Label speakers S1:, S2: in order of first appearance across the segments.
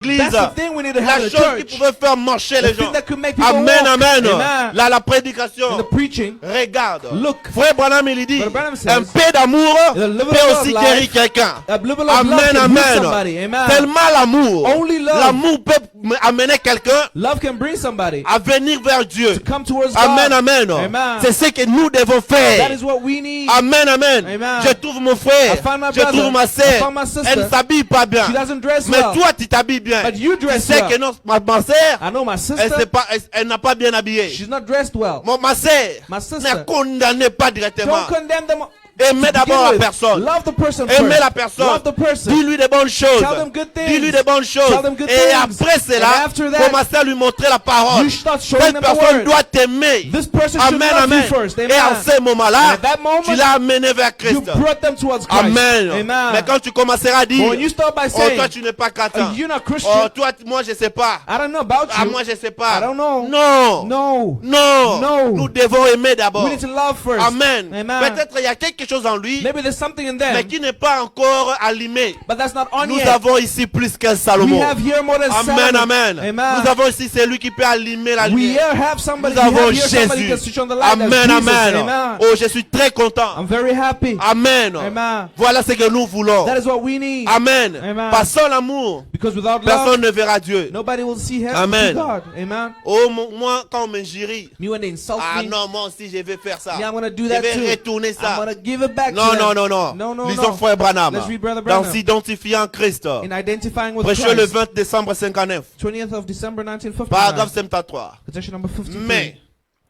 S1: l'église.
S2: That's the thing we need to
S1: La
S2: have in the
S1: chose qui
S2: church.
S1: pouvait faire marcher les
S2: The thing
S1: gens.
S2: that could make people
S1: Amen,
S2: walk.
S1: amen.
S2: Amen.
S1: Là, la
S2: In
S1: prédication.
S2: the preaching,
S1: Regarde.
S2: Look.
S1: Frère Branham, il dit,
S2: Brother Branham says,
S1: un peu d'amour
S2: a little
S1: peut
S2: bit of
S1: aussi
S2: love,
S1: guérir quelqu'un.
S2: a little bit of love
S1: Amen,
S2: can heal somebody.
S1: amen.
S2: Amen.
S1: Tellement l'amour.
S2: Only love.
S1: L'amour peut amener quelqu'un
S2: Love can bring somebody
S1: à venir vers Dieu.
S2: to come towards
S1: Amen,
S2: God.
S1: amen.
S2: Amen.
S1: C'est ce que nous devons
S2: That
S1: faire.
S2: is what we need.
S1: Amen, amen.
S2: Amen.
S1: Je trouve mon frère,
S2: I found my
S1: je
S2: brother.
S1: trouve ma
S2: I
S1: sœur.
S2: found my sister.
S1: Elle ne s'habille pas bien.
S2: She doesn't dress
S1: Mais
S2: well.
S1: toi, tu t'habilles bien.
S2: But you
S1: Tu
S2: dress
S1: sais
S2: well.
S1: que non, ma sœur,
S2: I know my
S1: elle
S2: sister,
S1: n'a pas bien habillé.
S2: she's not dressed well.
S1: Ma sœur,
S2: My sister.
S1: ne condamnez pas directement.
S2: Don't condemn them.
S1: Aimez
S2: to
S1: d'abord
S2: begin
S1: la
S2: with.
S1: personne.
S2: Love the person
S1: Aimez
S2: first.
S1: la personne.
S2: Love the person.
S1: Dis-lui des bonnes choses.
S2: Tell them good things.
S1: Dis-lui des bonnes choses.
S2: Tell them good
S1: Et
S2: things.
S1: après cela,
S2: And after that,
S1: commencez à lui montrer la parole.
S2: you start showing
S1: Cette
S2: them the
S1: personne
S2: word.
S1: doit t'aimer.
S2: This person should
S1: Amen,
S2: love
S1: amen.
S2: you first. Amen.
S1: Et en ce
S2: And
S1: moment-là,
S2: at that moment,
S1: tu l'as amené vers
S2: you
S1: Christ.
S2: brought them towards Christ.
S1: Amen.
S2: Amen.
S1: Mais quand tu commenceras à dire,
S2: But when you start by
S1: oh,
S2: saying,
S1: toi tu n'es pas chrétien.
S2: you're not Christian,
S1: Oh, toi, moi je sais pas.
S2: I don't know about
S1: Ah,
S2: you.
S1: moi je sais pas.
S2: I don't know.
S1: Non.
S2: No.
S1: Non.
S2: No.
S1: Nous devons aimer d'abord.
S2: We need to love first.
S1: Amen.
S2: Amen.
S1: Peut-être il y a quelque chose en lui,
S2: Maybe there's something in
S1: mais
S2: them,
S1: qui n'est pas encore allumé.
S2: but that's not on
S1: Nous
S2: yet.
S1: avons ici plus qu'un
S2: We
S1: Salomon.
S2: have here more than
S1: Amen,
S2: Solomon.
S1: amen.
S2: Amen.
S1: Nous avons ici celui qui peut allumer la
S2: We
S1: lumière.
S2: here have somebody.
S1: Nous
S2: We
S1: avons
S2: have here somebody who can
S1: Jésus.
S2: switch on the light. That's
S1: Amen,
S2: Jesus.
S1: amen.
S2: Amen.
S1: Oh, je suis très content.
S2: I'm very happy.
S1: Amen.
S2: Amen.
S1: Voilà ce que nous voulons.
S2: That is what we need.
S1: Amen.
S2: Amen.
S1: Par son amour,
S2: Because without
S1: personne
S2: love,
S1: ne verra Dieu.
S2: nobody will see him.
S1: Amen.
S2: See God. Amen.
S1: Oh, moi, quand on m'injurie,
S2: Me when they insult
S1: ah
S2: me,
S1: non, moi aussi je vais faire ça.
S2: yeah, I'm gonna do
S1: Je
S2: that
S1: vais
S2: too.
S1: retourner
S2: I'm
S1: ça.
S2: gonna give it back
S1: Non,
S2: to
S1: non,
S2: them.
S1: non, non.
S2: No, no,
S1: Lisons
S2: no.
S1: frère Branham.
S2: Let's read Brother
S1: Dans
S2: Branham.
S1: s'identifier en Christ.
S2: In identifying with
S1: Prêché le
S2: Christ.
S1: 20 décembre 59.
S2: 20th of December 1959.
S1: Paragraphe 73.
S2: Quotation number 53.
S1: Mais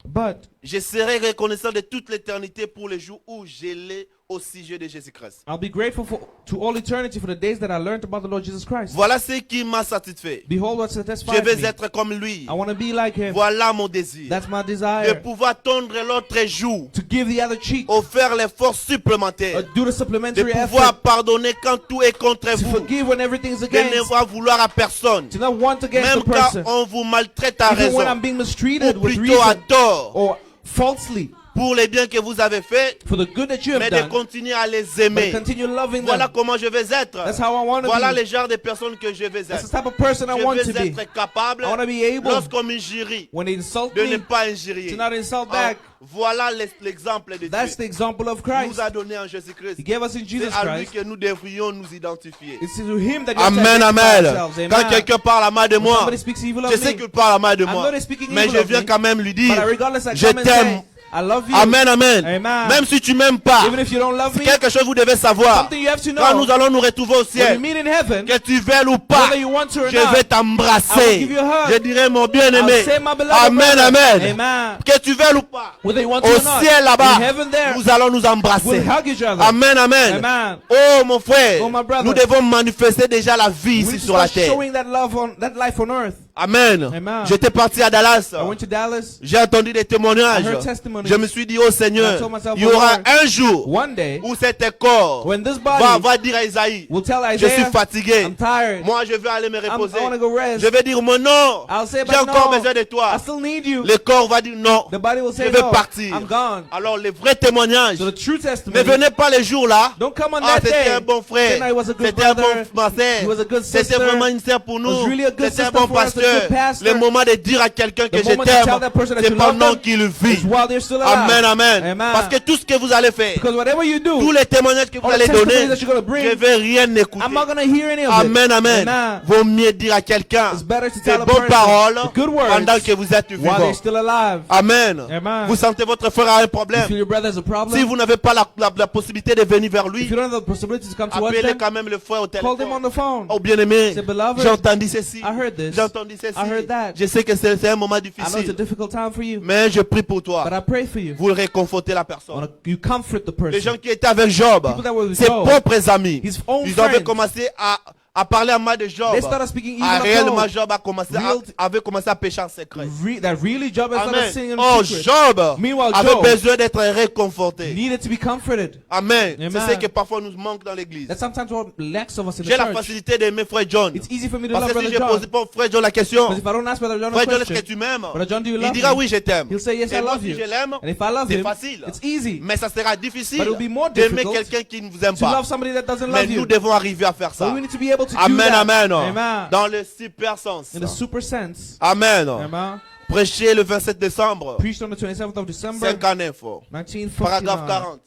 S2: But
S1: je serai reconnaissant de toute l'éternité pour les jours où je l'ai au sujet de Jésus-Christ.
S2: I'll be grateful to all eternity for the days that I learned about the Lord Jesus Christ.
S1: Voilà ce qui m'a satisfait.
S2: Behold what
S1: Je
S2: satisfies
S1: veux
S2: me.
S1: être comme lui.
S2: I want to be like him.
S1: Voilà mon désir.
S2: That's my
S1: De
S2: desire.
S1: pouvoir tondre l'autre joue.
S2: To give the other cheek.
S1: Offrir l'effort supplémentaire.
S2: Do the
S1: De
S2: supplementary
S1: pouvoir
S2: effort.
S1: pardonner quand tout est contre
S2: To
S1: vous.
S2: forgive when everything's
S1: De
S2: against.
S1: ne pas vouloir à personne.
S2: To not want against
S1: Même
S2: the
S1: quand
S2: person.
S1: on vous maltraite à
S2: Even when I'm
S1: raison.
S2: being
S1: Ou
S2: mistreated with
S1: plutôt à
S2: reason
S1: tort.
S2: or falsely.
S1: Pour les biens que vous avez faits.
S2: For the good that you
S1: Mais
S2: have
S1: de
S2: done.
S1: continuer à les
S2: But
S1: aimer.
S2: continue loving
S1: Voilà
S2: them.
S1: comment je vais être.
S2: That's how I want to
S1: Voilà
S2: be.
S1: les genres de personnes que je vais
S2: That's
S1: être.
S2: the type of person I
S1: Je
S2: want
S1: vais
S2: to be.
S1: être capable,
S2: I want to be able,
S1: lorsqu'on m'injurie,
S2: when they insult
S1: de ne
S2: me,
S1: pas injurier.
S2: to not insult
S1: Oh,
S2: back.
S1: voilà l'exemple de
S2: That's the
S1: Dieu.
S2: example of
S1: Il nous
S2: Christ.
S1: a donné en Jésus-Christ.
S2: He gave us in Jesus
S1: C'est à lui
S2: Christ.
S1: que nous devrions nous identifier.
S2: It's to him that we have to
S1: Amen,
S2: identify
S1: amen.
S2: ourselves.
S1: Quand
S2: Amen.
S1: quelqu'un parle à mal de
S2: When
S1: moi,
S2: somebody speaks evil
S1: je
S2: of
S1: sais
S2: me,
S1: qu'il parle à mal de
S2: I'm
S1: moi.
S2: not speaking
S1: Mais
S2: evil
S1: je
S2: of
S1: viens
S2: me,
S1: quand même lui
S2: but
S1: dire,
S2: regardless, I
S1: je
S2: come and
S1: t'aime.
S2: say, I love you.
S1: Amen, amen.
S2: Amen.
S1: Même si tu m'aimes pas,
S2: Even if you don't love me,
S1: quelque chose vous devez savoir.
S2: something you have to
S1: Quand
S2: know.
S1: nous allons nous retrouver au
S2: When we
S1: ciel,
S2: meet in heaven,
S1: que tu veuilles ou pas,
S2: whether you want to or
S1: je
S2: not,
S1: vais
S2: I will
S1: t'embrasser.
S2: give you a hug.
S1: Je dirai mon bien-aimé.
S2: I'll say, my beloved
S1: Amen,
S2: brother.
S1: amen.
S2: Amen.
S1: Que tu veuilles ou pas,
S2: Whether you want to
S1: au
S2: or not,
S1: ciel là-bas,
S2: in heaven there,
S1: nous allons nous embrasser.
S2: we'll hug each other.
S1: Amen, amen.
S2: Amen.
S1: Oh mon frère,
S2: Oh, my brother.
S1: nous devons manifester déjà la vie
S2: We
S1: ici
S2: need to
S1: sur la
S2: start
S1: terre.
S2: showing that love on that life on earth.
S1: Amen.
S2: Amen.
S1: J'étais parti à Dallas.
S2: I went to Dallas.
S1: J'ai entendu des témoignages.
S2: I heard testimonies.
S1: Je me suis dit, oh Seigneur,
S2: And I told myself,
S1: il y aura
S2: Lord,
S1: un jour
S2: One day,
S1: où cet corps
S2: when this body
S1: va dire à Isaïe,
S2: will tell
S1: je suis
S2: Isaiah,
S1: fatigué.
S2: I'm tired.
S1: Moi, je veux aller me
S2: I
S1: reposer.
S2: want to go rest.
S1: Je vais dire, mon non,
S2: I'll say,
S1: j'ai
S2: but
S1: encore
S2: no,
S1: besoin de toi.
S2: I still need you.
S1: Le corps va dire non,
S2: The body will
S1: je
S2: say,
S1: vais
S2: no,
S1: partir.
S2: I'm gone.
S1: Alors, les vrais témoignages,
S2: So the true
S1: ne
S2: testimony,
S1: venez pas les jours là.
S2: don't come on
S1: Ah,
S2: that
S1: c'était
S2: day.
S1: un bon
S2: Say,
S1: frère.
S2: no, he was a good
S1: C'était un
S2: brother.
S1: bon master.
S2: He was a good
S1: C'était
S2: sister.
S1: vraiment une sœur pour
S2: Was
S1: nous.
S2: really a good
S1: C'était un
S2: sister
S1: bon
S2: for us, a good
S1: pasteur.
S2: pastor.
S1: Le moment de dire à quelqu'un que
S2: The
S1: je
S2: moment to
S1: t'aime,
S2: tell that person that
S1: c'est
S2: you love
S1: pendant
S2: them
S1: qu'il
S2: is
S1: vit.
S2: while they're still alive.
S1: Amen, amen.
S2: Amen.
S1: Parce que tout ce que vous allez faire,
S2: Because whatever you do,
S1: tous les témoignages que vous
S2: all
S1: allez
S2: the
S1: donner,
S2: testimonies that you're going to bring,
S1: je ne vais rien écouter.
S2: I'm not going to hear any of
S1: Amen,
S2: it.
S1: amen.
S2: Amen.
S1: Vaut mieux dire à quelqu'un
S2: It's better to
S1: des
S2: tell a
S1: bonnes
S2: person
S1: paroles
S2: the good words
S1: pendant que vous êtes
S2: while
S1: vivant.
S2: they're still alive.
S1: Amen.
S2: Amen.
S1: Vous sentez votre frère a un
S2: You
S1: problème.
S2: feel your brother has a problem?
S1: Si vous n'avez pas la possibilité de venir vers lui,
S2: If you don't have the possibility to come towards
S1: appelez
S2: them,
S1: quand même le frère au
S2: call them on
S1: téléphone.
S2: the phone.
S1: Oh bien-aimé,
S2: Say, beloved,
S1: j'ai entendu ceci,
S2: I heard this.
S1: j'ai entendu ceci.
S2: I heard that.
S1: Je sais que c'est un moment
S2: I know it's a
S1: difficile,
S2: difficult time for you,
S1: mais je prie pour toi.
S2: but I pray for you.
S1: Vous réconfortez la personne.
S2: You comfort the
S1: Les gens
S2: person.
S1: qui étaient avec Job,
S2: People that were with
S1: ses
S2: Job,
S1: propres amis,
S2: his own
S1: ils avaient
S2: friends.
S1: commencé à parler à mal de Job.
S2: They started speaking
S1: Ah,
S2: evil
S1: réellement,
S2: of Job.
S1: Job avait commencé à pécher en secret.
S2: That really Job has started
S1: Amen.
S2: singing in
S1: Oh,
S2: secret.
S1: Job
S2: Meanwhile,
S1: avait
S2: Job
S1: besoin d'être réconforté.
S2: needed to be comforted.
S1: Amen.
S2: Amen.
S1: C'est ce que parfois nous manque dans l'église.
S2: That's sometimes what lacks of us in the
S1: J'ai la
S2: church.
S1: facilité d'aimer frère John.
S2: It's easy for me to
S1: Parce
S2: love
S1: que si
S2: Brother
S1: je pose
S2: John.
S1: pas frère John la question,
S2: Because if I don't ask Brother John a
S1: frère John, est-ce que
S2: question,
S1: tu m'aimes?
S2: Brother John, do you
S1: Il
S2: love
S1: dira
S2: me?
S1: oui, je t'aime.
S2: He'll say, yes,
S1: Et
S2: I
S1: moi,
S2: love
S1: si
S2: you.
S1: je l'aime,
S2: And if I love
S1: c'est
S2: him,
S1: facile.
S2: it's easy.
S1: Mais ça sera difficile
S2: But it will be more
S1: d'aimer
S2: difficult
S1: quelqu'un qui ne vous aime
S2: to
S1: pas.
S2: love somebody that doesn't
S1: Mais
S2: love
S1: nous
S2: you.
S1: devons arriver à faire
S2: But
S1: ça.
S2: we need to be able able to do
S1: Amen,
S2: that.
S1: amen.
S2: Amen.
S1: Dans le super sens.
S2: In the super sense.
S1: Amen.
S2: Amen.
S1: Prêché le 27 décembre
S2: Preached on the 27th of December,
S1: 59. Paragraphe
S2: 1959.
S1: 40.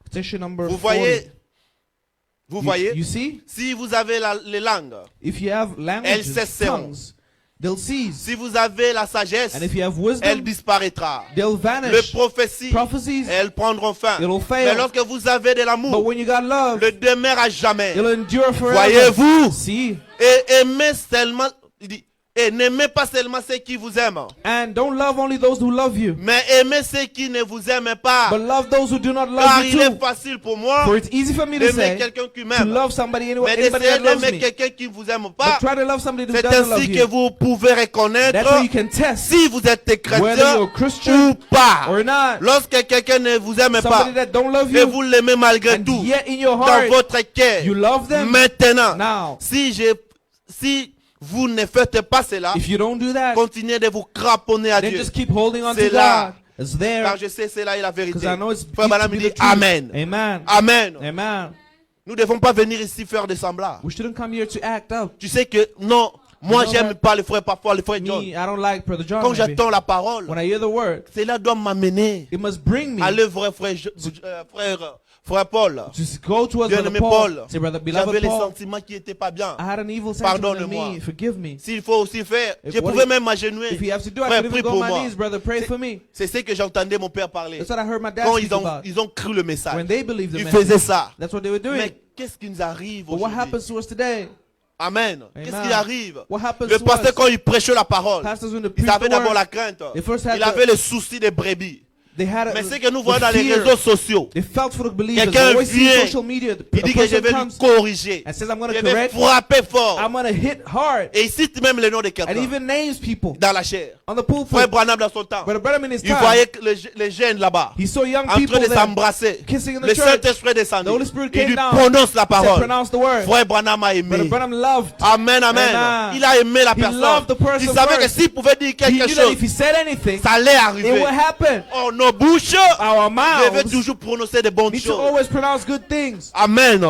S2: Petition number
S1: Vous
S2: 40.
S1: voyez, vous
S2: You
S1: voyez,
S2: see?
S1: si vous avez les langues,
S2: If you have languages,
S1: cesseront.
S2: tongues, they'll cease.
S1: si vous avez la sagesse,
S2: And if you have
S1: elle
S2: wisdom,
S1: disparaîtra.
S2: they'll
S1: Les
S2: vanish.
S1: prophéties,
S2: Prophecies,
S1: elles prendront fin.
S2: it'll fail.
S1: Mais lorsque vous avez de
S2: but
S1: l'amour,
S2: when you got love,
S1: le demeure à jamais.
S2: it'll endure forever.
S1: Voyez-vous,
S2: See?
S1: et aimez seulement, il dit, et n'aimez pas seulement ceux qui vous aiment,
S2: And don't love only those who love you,
S1: mais aimez ceux qui ne vous aiment pas.
S2: but love those who do not
S1: Car
S2: love you
S1: il est
S2: too.
S1: facile pour moi
S2: For it's easy for me to
S1: d'aimer
S2: say
S1: quelqu'un qui
S2: to
S1: m'aime.
S2: love somebody,
S1: Mais
S2: anybody
S1: d'essayer
S2: that loves
S1: d'aimer
S2: me.
S1: quelqu'un qui ne vous aime
S2: But
S1: pas,
S2: try to love somebody who
S1: c'est
S2: doesn't love
S1: ainsi que
S2: you.
S1: vous pouvez reconnaître
S2: That's how you can test
S1: si vous êtes
S2: whether
S1: chrétien
S2: you're a Christian
S1: ou pas.
S2: or not.
S1: Lorsque quelqu'un ne vous aime pas
S2: Somebody that don't love
S1: et
S2: you,
S1: vous l'aimez malgré
S2: and
S1: tout
S2: yet in your
S1: dans
S2: heart
S1: votre cœur,
S2: you love them.
S1: maintenant,
S2: Now,
S1: si vous ne faites pas cela,
S2: if you don't do that,
S1: continuez de vous craponner à
S2: then
S1: Dieu.
S2: just keep holding on to
S1: C'est là.
S2: God. It's there.
S1: Car je sais c'est là est la vérité.
S2: Because I know it's
S1: Frère
S2: to
S1: Branham
S2: be
S1: dit
S2: the truth.
S1: Amen.
S2: Amen.
S1: Amen.
S2: Amen.
S1: Nous ne devons pas venir ici faire des semblants.
S2: We shouldn't come here to act out.
S1: Tu sais que non, moi
S2: You know
S1: j'aime
S2: that
S1: pas les frères parfois, les frères John.
S2: Me, I don't like Brother John.
S1: Quand
S2: maybe.
S1: j'attends la parole,
S2: When I hear the word,
S1: cela doit m'amener
S2: it must bring me
S1: à l'œuvre frère Paul.
S2: to go towards Brother
S1: Bien-aimé
S2: Paul.
S1: Paul,
S2: Say, Brother,
S1: j'avais
S2: beloved
S1: les
S2: Paul,
S1: sentiments qui étaient pas bien.
S2: I had an evil sentiment in
S1: Pardonne-moi.
S2: me. Forgive me.
S1: S'il faut aussi faire,
S2: If
S1: je
S2: what
S1: pouvais
S2: he-
S1: même m'agenouiller.
S2: If you have to do, I
S1: Frère,
S2: could
S1: prie
S2: even go
S1: pour
S2: on my
S1: moi.
S2: knees, brother. Pray for me.
S1: C'est ce que j'entendais mon père parler.
S2: That's what I heard my dad
S1: Quand
S2: speak about.
S1: ils ont cru le message.
S2: When they believed the
S1: Ils
S2: message,
S1: faisaient ça.
S2: that's what they were doing.
S1: Mais qu'est-ce qui nous arrive
S2: But what
S1: aujourd'hui?
S2: happens to us today?
S1: Amen. Qu'est-ce
S2: Amen.
S1: qui arrive?
S2: What happens
S1: Le
S2: to
S1: pasteur,
S2: us?
S1: quand il prêchait la parole,
S2: Pastors, when they
S1: ils
S2: preach
S1: avaient
S2: the
S1: d'abord
S2: word,
S1: la crainte.
S2: they first had
S1: Il avait le souci des brebis.
S2: They had
S1: Mais
S2: a,
S1: ce que nous voyons dans
S2: the
S1: les
S2: fear.
S1: réseaux sociaux,
S2: They felt for the believers.
S1: Quelqu'un
S2: They always see
S1: vient,
S2: social media.
S1: il
S2: A
S1: dit que je
S2: person
S1: vais lui
S2: comes
S1: corriger.
S2: and says, I'm going
S1: Je
S2: to
S1: vais
S2: correct.
S1: frapper fort.
S2: I'm going to hit hard.
S1: Et il cite même le nom de
S2: And
S1: quelqu'un
S2: even names people
S1: dans la chair.
S2: on the pulpit.
S1: Frère Branham dans son temps,
S2: But Branham in his
S1: il
S2: time,
S1: voyait que les jeunes là-bas
S2: he saw young
S1: en
S2: people
S1: train de
S2: there
S1: s'embrasser.
S2: kissing in the
S1: Le
S2: church.
S1: Saint-Esprit descendit.
S2: The Holy Spirit
S1: Il
S2: came
S1: lui
S2: down.
S1: prononce la
S2: Said,
S1: parole.
S2: pronounce the word.
S1: Frère Branham a
S2: Brother
S1: aimé.
S2: Branham loved.
S1: Amen, amen.
S2: Amen.
S1: Il a aimé la
S2: He
S1: personne.
S2: loved the person
S1: Il savait que
S2: first.
S1: s'il pouvait dire
S2: He
S1: quelque
S2: knew that
S1: chose,
S2: if he said anything,
S1: ça allait
S2: it
S1: arriver.
S2: would happen.
S1: Oh, nos bouches
S2: Our
S1: devaient
S2: mouths
S1: toujours prononcer de bonnes
S2: need to
S1: choses.
S2: always pronounce good things.
S1: Amen.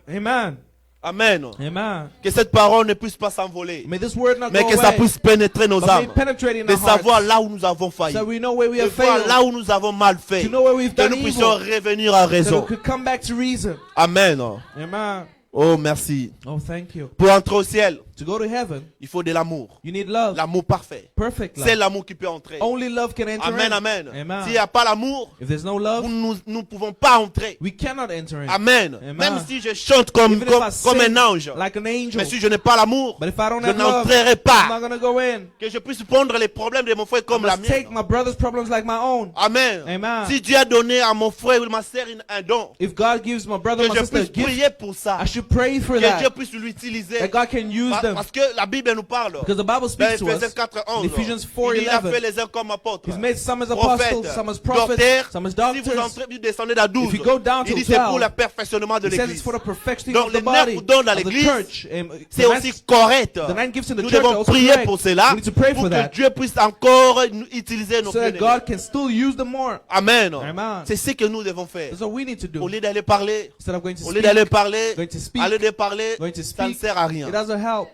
S2: Amen.
S1: Amen.
S2: Amen.
S1: Que cette parole ne puisse pas s'envoler,
S2: May this word not
S1: mais
S2: go
S1: que ça
S2: away,
S1: puisse pénétrer nos
S2: but may
S1: âmes.
S2: it penetrate in
S1: De
S2: our
S1: savoir
S2: hearts,
S1: là où nous avons failli.
S2: so we know where we
S1: De
S2: have
S1: voir
S2: failed,
S1: là où nous avons mal fait.
S2: to know where we've
S1: Que
S2: done
S1: nous puissions
S2: evil,
S1: revenir à
S2: so
S1: raison.
S2: we could come back to reason.
S1: Amen.
S2: Amen.
S1: Oh, merci.
S2: Oh, thank you.
S1: Pour entrer au ciel,
S2: To go to heaven,
S1: il faut de l'amour.
S2: you need love.
S1: L'amour parfait.
S2: Perfect
S1: C'est
S2: love.
S1: l'amour qui peut entrer.
S2: Only love can enter
S1: Amen,
S2: in.
S1: amen.
S2: Amen.
S1: S'il n'y a pas l'amour,
S2: If there's no love,
S1: nous ne pouvons pas entrer.
S2: we cannot enter in.
S1: Amen.
S2: Amen.
S1: Même si je chante comme
S2: Even if I
S1: comme
S2: sing
S1: un ange,
S2: like an angel,
S1: mais si je n'ai pas l'amour,
S2: but if I don't
S1: je
S2: have love,
S1: n'entrerai
S2: I'm
S1: pas.
S2: not going to go in.
S1: Que je puisse prendre les problèmes de mon frère
S2: I
S1: comme la
S2: must take
S1: mienne.
S2: my brother's problems like my own.
S1: Amen.
S2: Amen.
S1: Si Dieu a donné à mon frère ou ma sœur un don,
S2: If God gives my brother
S1: que
S2: or my
S1: je
S2: sister a
S1: puisse
S2: gift,
S1: prier pour ça.
S2: I should pray for
S1: Que Dieu
S2: that.
S1: puisse l'utiliser.
S2: That God can use them.
S1: Parce que la Bible nous parle.
S2: Because the Bible
S1: Dans
S2: speaks to
S1: Ephésiens
S2: us.
S1: 4,
S2: In
S1: 11.
S2: Ephesians
S1: Il a
S2: 4:11.
S1: fait les uns comme apôtres.
S2: He's made some as
S1: Prophètes,
S2: apostles, some as prophets,
S1: docteurs.
S2: some as
S1: Si vous
S2: doctors.
S1: entrez, vous descendez à 12.
S2: If you go down
S1: Il
S2: to
S1: dit c'est pour
S2: 12,
S1: le perfectionnement de
S2: He says it's
S1: l'église.
S2: for the perfecting
S1: Donc
S2: of
S1: les
S2: the body,
S1: 9 dons dans
S2: of the
S1: l'église,
S2: church.
S1: c'est aussi correct.
S2: The 9 gifts in the
S1: Nous
S2: church are
S1: devons
S2: also
S1: prier
S2: correct.
S1: pour cela,
S2: We need to pray
S1: pour
S2: for
S1: que
S2: that,
S1: Dieu puisse encore utiliser nos
S2: so that
S1: bien-aimés.
S2: God can still use them more.
S1: Amen.
S2: Amen.
S1: C'est ce que nous devons faire.
S2: That's what we need to
S1: Au
S2: do.
S1: lieu d'aller parler,
S2: Instead of going to
S1: au lieu
S2: speak,
S1: d'aller parler,
S2: going to speak,
S1: aller de parler,
S2: going to
S1: ça ne
S2: speak,
S1: sert à rien.
S2: it doesn't help.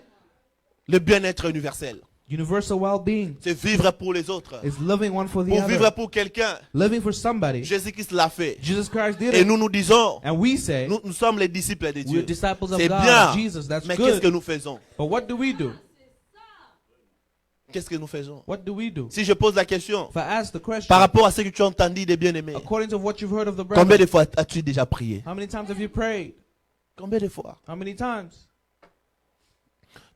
S1: Le bien-être universel,
S2: Universal well-being
S1: c'est vivre pour les autres.
S2: is loving one for the
S1: Pour vivre
S2: other.
S1: pour quelqu'un,
S2: Living for somebody.
S1: Jésus-Christ l'a fait.
S2: Jesus Christ did
S1: Et
S2: it.
S1: nous nous disons,
S2: And we say,
S1: nous sommes les disciples de
S2: we're
S1: Dieu.
S2: disciples of
S1: C'est
S2: God,
S1: bien,
S2: of Jesus. That's
S1: mais qu'est-ce que
S2: good.
S1: nous faisons?
S2: But what do we do?
S1: Qu'est-ce que nous faisons?
S2: What do we do?
S1: Si je pose la question,
S2: If I ask the question,
S1: par rapport à ce que tu as entendu des bien-aimés,
S2: according to what you've heard of the
S1: combien
S2: brother,
S1: de fois as-tu déjà prié?
S2: how many times have you prayed?
S1: Combien de fois?
S2: How many times?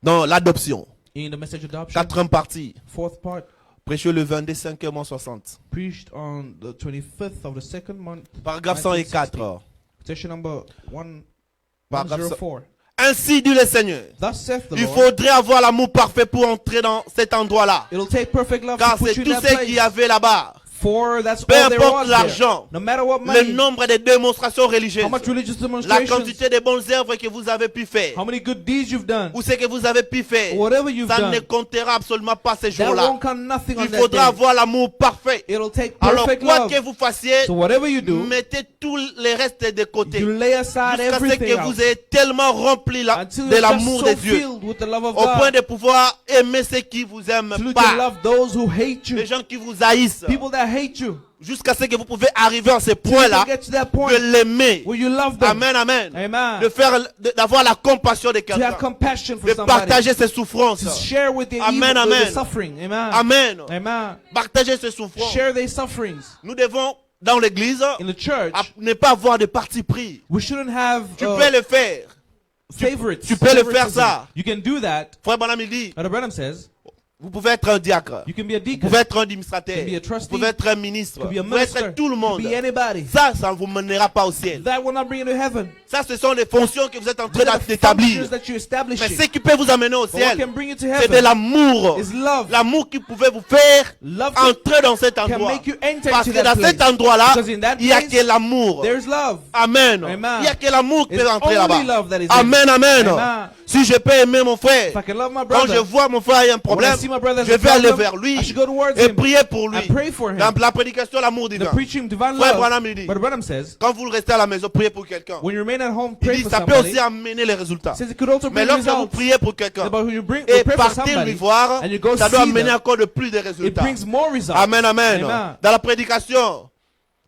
S1: Dans l'adoption,
S2: In the message adoption,
S1: 4e partie,
S2: fourth part,
S1: prêché le 22 5e mois 60.
S2: preached on the 25th of the second month,
S1: Paragraphe
S2: 1960.
S1: 104.
S2: Petition number
S1: Paragraphe
S2: 104.
S1: Ainsi dit le Seigneur,
S2: Thus saith the
S1: il
S2: Lord,
S1: faudrait avoir l'amour parfait pour entrer dans cet endroit-là.
S2: it'll take perfect love
S1: Car
S2: to put
S1: c'est
S2: you in
S1: tous
S2: that
S1: ceux qui
S2: place.
S1: avaient là-bas.
S2: before, that's
S1: Peu
S2: all there
S1: importe
S2: was there.
S1: l'argent,
S2: No matter what
S1: le
S2: money,
S1: nombre de démonstrations religieuses,
S2: how much religious
S1: la
S2: demonstrations,
S1: quantité de bonnes œuvres que vous avez pu faire,
S2: how many good deeds you've done,
S1: ou ce que vous avez pu faire,
S2: whatever you've
S1: ça ne
S2: done,
S1: comptera absolument pas ces
S2: that
S1: jours-là.
S2: won't count nothing on
S1: Il
S2: that
S1: faudra
S2: day.
S1: avoir l'amour parfait.
S2: It'll take
S1: Alors,
S2: perfect
S1: quoi
S2: love.
S1: que vous fassiez,
S2: So whatever you do,
S1: mettez tous les restes de côté.
S2: you lay aside
S1: Jusqu'à ce
S2: everything
S1: que
S2: else
S1: vous ayez tellement rempli
S2: until
S1: de
S2: you're
S1: l'amour
S2: just
S1: de
S2: so
S1: Dieu,
S2: filled with the love of
S1: au point
S2: God,
S1: de pouvoir aimer ceux qui vous aiment
S2: till you can
S1: pas,
S2: love those who hate you,
S1: les gens qui vous haïssent,
S2: people that hate you,
S1: jusqu'à ce que vous pouvez arriver à ce
S2: till you
S1: point-là
S2: can get to that
S1: de
S2: point
S1: l'aimer.
S2: where you love them.
S1: Amen, amen.
S2: Amen.
S1: D'avoir la compassion de
S2: To have
S1: quelqu'un,
S2: compassion for
S1: de
S2: somebody.
S1: partager ses souffrances.
S2: To share with the
S1: Amen,
S2: evil,
S1: amen.
S2: the suffering. Amen.
S1: Amen.
S2: Amen.
S1: Partager ses souffrances.
S2: Share their sufferings.
S1: Nous devons, dans l'église,
S2: In the church,
S1: ne pas avoir de parti pris.
S2: we shouldn't have
S1: Tu peux le faire.
S2: favorites.
S1: tu peux le faire
S2: favoritism.
S1: ça.
S2: You can do that.
S1: Frère Branham, il dit,
S2: Brother Branham says,
S1: vous pouvez être un diacre.
S2: you can be a
S1: Vous
S2: deacon,
S1: pouvez être un administrateur.
S2: You can be a
S1: Vous
S2: trustee.
S1: pouvez être un ministre.
S2: you can be
S1: Vous
S2: a
S1: pouvez
S2: minister,
S1: être tout le
S2: you
S1: monde.
S2: can be anybody.
S1: Ça ne vous mènera pas au ciel.
S2: That will not bring you to heaven.
S1: Ça, ce sont les fonctions que vous êtes en train
S2: These are the
S1: d'établir.
S2: functions that you're
S1: Mais
S2: establishing.
S1: ce qui peut vous amener au
S2: But what
S1: ciel,
S2: can bring you to
S1: c'est de
S2: heaven
S1: l'amour.
S2: is love.
S1: L'amour qui pouvait vous faire
S2: Love to-
S1: entrer dans cet
S2: can
S1: endroit.
S2: make you enter
S1: Parce
S2: into
S1: que
S2: that
S1: dans cet
S2: place.
S1: endroit-là,
S2: Because in that
S1: il n'y a
S2: place,
S1: que l'amour.
S2: There's love.
S1: Amen.
S2: Amen.
S1: Il n'y a que l'amour qui
S2: It's
S1: peut entrer
S2: only
S1: là-bas.
S2: love that is
S1: Amen, amen.
S2: Amen.
S1: Si je peux aimer mon frère,
S2: If I can love my
S1: quand je
S2: brother,
S1: vois mon frère a un problème,
S2: when I see my brother has
S1: je
S2: a
S1: vais aller
S2: problem,
S1: vers lui
S2: I should go towards
S1: et
S2: him
S1: prier pour lui.
S2: and pray for him.
S1: Dans la prédication, l'amour
S2: The
S1: divin.
S2: preaching divine
S1: Frère
S2: love.
S1: Branham, il dit,
S2: Brother Branham says,
S1: quand vous restez à la maison, priez pour quelqu'un.
S2: when you remain at home,
S1: Il
S2: pray
S1: dit,
S2: for
S1: ça peut
S2: somebody.
S1: aussi amener les résultats.
S2: Says it could also
S1: Mais
S2: bring
S1: lorsque vous
S2: results.
S1: priez pour quelqu'un
S2: But when you
S1: et
S2: pray for
S1: partez lui
S2: somebody,
S1: voir,
S2: and you go
S1: ça doit
S2: see
S1: amener
S2: them,
S1: encore de plus de
S2: it
S1: résultats.
S2: brings more results.
S1: Amen, amen.
S2: Amen.
S1: Dans la prédication,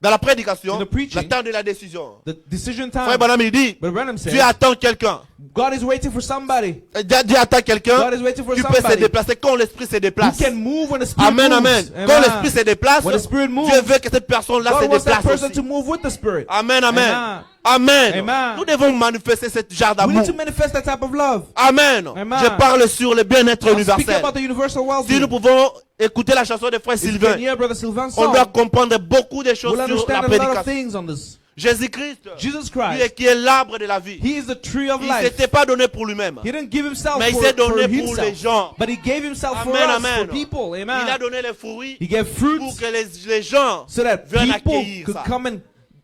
S2: In the preaching,
S1: le temps de la décision.
S2: The decision
S1: Frère
S2: time.
S1: Branham, il dit,
S2: But Branham says,
S1: Dieu attend quelqu'un.
S2: God is waiting for somebody.
S1: Dieu attend quelqu'un
S2: God is waiting for
S1: qui peut se
S2: somebody
S1: déplacer quand l'esprit se
S2: who
S1: déplace.
S2: can move when the Spirit
S1: Amen,
S2: moves.
S1: amen.
S2: Amen.
S1: Quand l'esprit se déplace,
S2: When the Spirit moves,
S1: Dieu veut que cette personne-là se
S2: God wants that
S1: déplace
S2: person
S1: aussi.
S2: to move with the Spirit.
S1: Amen, amen.
S2: Amen.
S1: Amen.
S2: Amen.
S1: Nous devons manifester ce genre
S2: We
S1: d'amour.
S2: need to manifest that type of love.
S1: Amen.
S2: Amen.
S1: Je parle sur le bien-être
S2: I'm speaking
S1: universel.
S2: about the universal
S1: Si
S2: well-being.
S1: nous pouvons écouter la chanson de frère
S2: If you
S1: Sylvain,
S2: can hear Brother Sylvan's
S1: on
S2: song,
S1: doit comprendre beaucoup de choses
S2: we'll
S1: sur la
S2: understand a lot of
S1: prédication.
S2: things on this.
S1: Jésus-Christ,
S2: Jesus
S1: lui
S2: Christ,
S1: qui est l'arbre de la vie,
S2: He is the tree of
S1: il ne
S2: life.
S1: s'était pas donné pour lui-même.
S2: He didn't give himself
S1: Mais il
S2: for,
S1: s'est
S2: for
S1: donné pour les
S2: himself,
S1: gens.
S2: but He gave Himself for
S1: Amen,
S2: us,
S1: amen.
S2: for people.
S1: Il a
S2: Amen.
S1: donné les fruits
S2: He gave
S1: pour
S2: fruits
S1: que les gens
S2: so that
S1: viennent
S2: people
S1: accueillir
S2: could
S1: ça.
S2: come and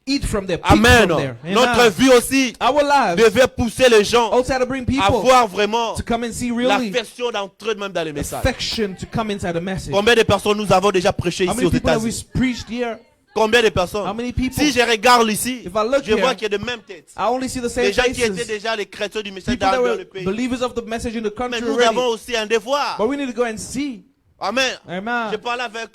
S2: eat from there, pick
S1: Amen.
S2: from there. Amen.
S1: Notre vie aussi
S2: Our lives
S1: devait pousser les gens
S2: also had to bring
S1: à
S2: people
S1: voir vraiment
S2: to come and see really
S1: l'affection d'entrer même dans les messages.
S2: affection to come inside the message.
S1: Combien de personnes nous avons déjà prêché
S2: How
S1: ici
S2: many
S1: aux
S2: people have we
S1: États-Unis?
S2: preached here?
S1: Combien de personnes?
S2: How many people?
S1: Si je regarde ici,
S2: If I look
S1: je
S2: here,
S1: vois qu'il y a de mêmes têtes.
S2: I only see the same
S1: Les gens qui étaient
S2: faces.
S1: déjà les chrétiens du message
S2: People that
S1: dans
S2: were
S1: le pays.
S2: believers of the message in the
S1: Mais
S2: country
S1: nous avons
S2: already.
S1: aussi un devoir.
S2: But we need to go and see.
S1: Amen.
S2: Amen.
S1: J'ai parlé avec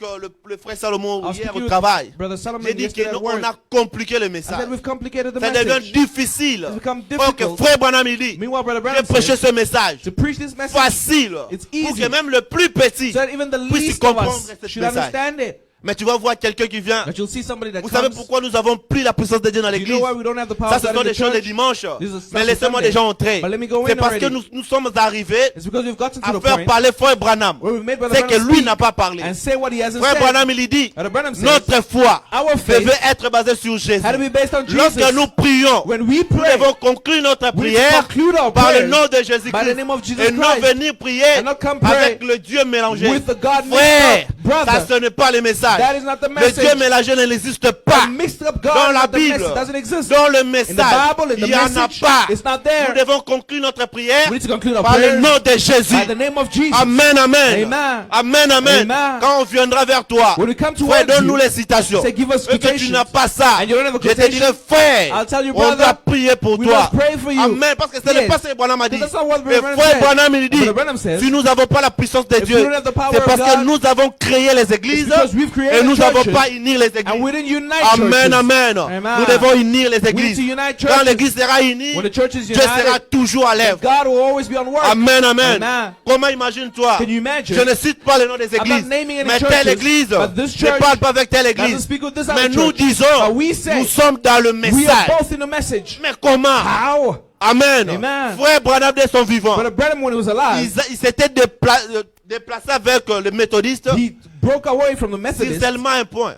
S1: le frère Salomon
S2: I was
S1: hier
S2: speaking
S1: au
S2: with
S1: travail.
S2: Brother Solomon
S1: J'ai dit
S2: yesterday at
S1: qu'on
S2: work.
S1: a compliqué le
S2: I
S1: message.
S2: said we've complicated the
S1: Ça devient
S2: message.
S1: difficile.
S2: It's become
S1: Or que
S2: difficult.
S1: frère Branham il dit,
S2: Meanwhile, Brother
S1: j'ai
S2: Branham
S1: prêché
S2: says
S1: ce message
S2: to preach this message
S1: facile
S2: It's
S1: pour
S2: easy.
S1: que même le plus petit
S2: so that even the
S1: puisse
S2: least of
S1: comprendre
S2: us
S1: ce
S2: should
S1: message.
S2: understand it.
S1: Mais tu vas voir quelqu'un qui vient.
S2: But you'll see somebody that
S1: Vous savez
S2: comes.
S1: pourquoi nous avons pris la puissance de Dieu dans
S2: You
S1: l'église?
S2: know why we don't have the power
S1: Ça,
S2: of
S1: ce
S2: God
S1: sont
S2: in
S1: des
S2: the
S1: choses de
S2: church?
S1: dimanche.
S2: This is a
S1: Mais
S2: Sunday.
S1: laissez-moi déjà entrer.
S2: But let me go
S1: C'est
S2: in
S1: parce que
S2: already.
S1: nous sommes arrivés
S2: It's because we've gotten to
S1: à
S2: the
S1: faire
S2: point
S1: parler frère Branham.
S2: where we've made Brother
S1: C'est que
S2: Branham
S1: lui
S2: speak
S1: n'a pas parlé.
S2: and say what he hasn't
S1: Frère
S2: said.
S1: Branham, il dit,
S2: Brother Branham says
S1: notre foi
S2: our faith
S1: devait être basée sur Jésus.
S2: had to be based on
S1: Lorsque
S2: Jesus.
S1: nous prions,
S2: When we
S1: nous
S2: pray,
S1: devons conclure notre
S2: we
S1: prière
S2: conclude our
S1: par le
S2: prayers
S1: nom de
S2: by the
S1: Jésus-Christ
S2: name of Jesus
S1: et non
S2: Christ
S1: venir prier
S2: and not come pray
S1: avec le Dieu mélangé.
S2: with the God mixed
S1: Frère,
S2: up. Brother,
S1: ça ce n'est pas le message.
S2: that is not the
S1: Le
S2: message.
S1: Dieu mélangé n'existe pas.
S2: A mixed up God
S1: Dans la
S2: not the
S1: Bible,
S2: message doesn't exist.
S1: dans le
S2: In
S1: message,
S2: the Bible, in
S1: il
S2: the
S1: n'y en a
S2: message,
S1: pas.
S2: it's not
S1: Nous
S2: there.
S1: devons conclure notre prière
S2: We need to conclude our
S1: par le
S2: prayers
S1: nom de Jésus.
S2: by the name of Jesus.
S1: Amen, amen.
S2: Amen.
S1: Amen, amen.
S2: Amen.
S1: Quand on viendra vers toi,
S2: When we come
S1: frère,
S2: towards
S1: donne-nous
S2: you,
S1: les citations.
S2: say, give us
S1: Et que tu
S2: quotations.
S1: n'as pas ça,
S2: And you don't have a
S1: je te
S2: quotation,
S1: dirai, frère,
S2: I'll tell you,
S1: on
S2: brother,
S1: doit prier pour
S2: we
S1: toi.
S2: must pray for you.
S1: Amen. Parce que ce n'est
S2: Yes.
S1: pas ce que Branham a dit.
S2: That's not what
S1: Et
S2: Brother Branham
S1: frère
S2: said.
S1: Branham, il dit,
S2: Brother Branham says,
S1: si nous n'avons pas la puissance de
S2: if
S1: Dieu,
S2: we don't have the power
S1: c'est
S2: of
S1: parce que
S2: God,
S1: nous avons créé les églises
S2: because we've created
S1: et nous n'avons
S2: churches,
S1: pas unir les églises.
S2: and we didn't unite
S1: Amen,
S2: churches.
S1: amen.
S2: Amen.
S1: Nous devons unir les
S2: We need
S1: églises.
S2: to unite
S1: Quand
S2: churches.
S1: l'église sera unie,
S2: When the church is
S1: Dieu sera
S2: united,
S1: toujours à l'œuvre.
S2: God will always be on work.
S1: Amen, amen.
S2: Amen.
S1: Comment imagine-toi?
S2: Can you imagine?
S1: Je ne cite pas le nom des
S2: I'm
S1: églises.
S2: not naming any
S1: Mais
S2: churches,
S1: telle église
S2: but this
S1: ne
S2: church
S1: parle pas avec telle
S2: doesn't
S1: église.
S2: speak with this
S1: Mais
S2: other
S1: nous
S2: church.
S1: disons,
S2: But we say,
S1: nous sommes dans le
S2: we are
S1: message.
S2: both in the message.
S1: Mais comment?
S2: How?
S1: Amen.
S2: Amen.
S1: Frère Branham de son vivant,
S2: Brother Branham, when he was alive,
S1: il s'était déplacé avec le méthodiste
S2: he broke away from the
S1: sur
S2: Methodists
S1: seulement un point.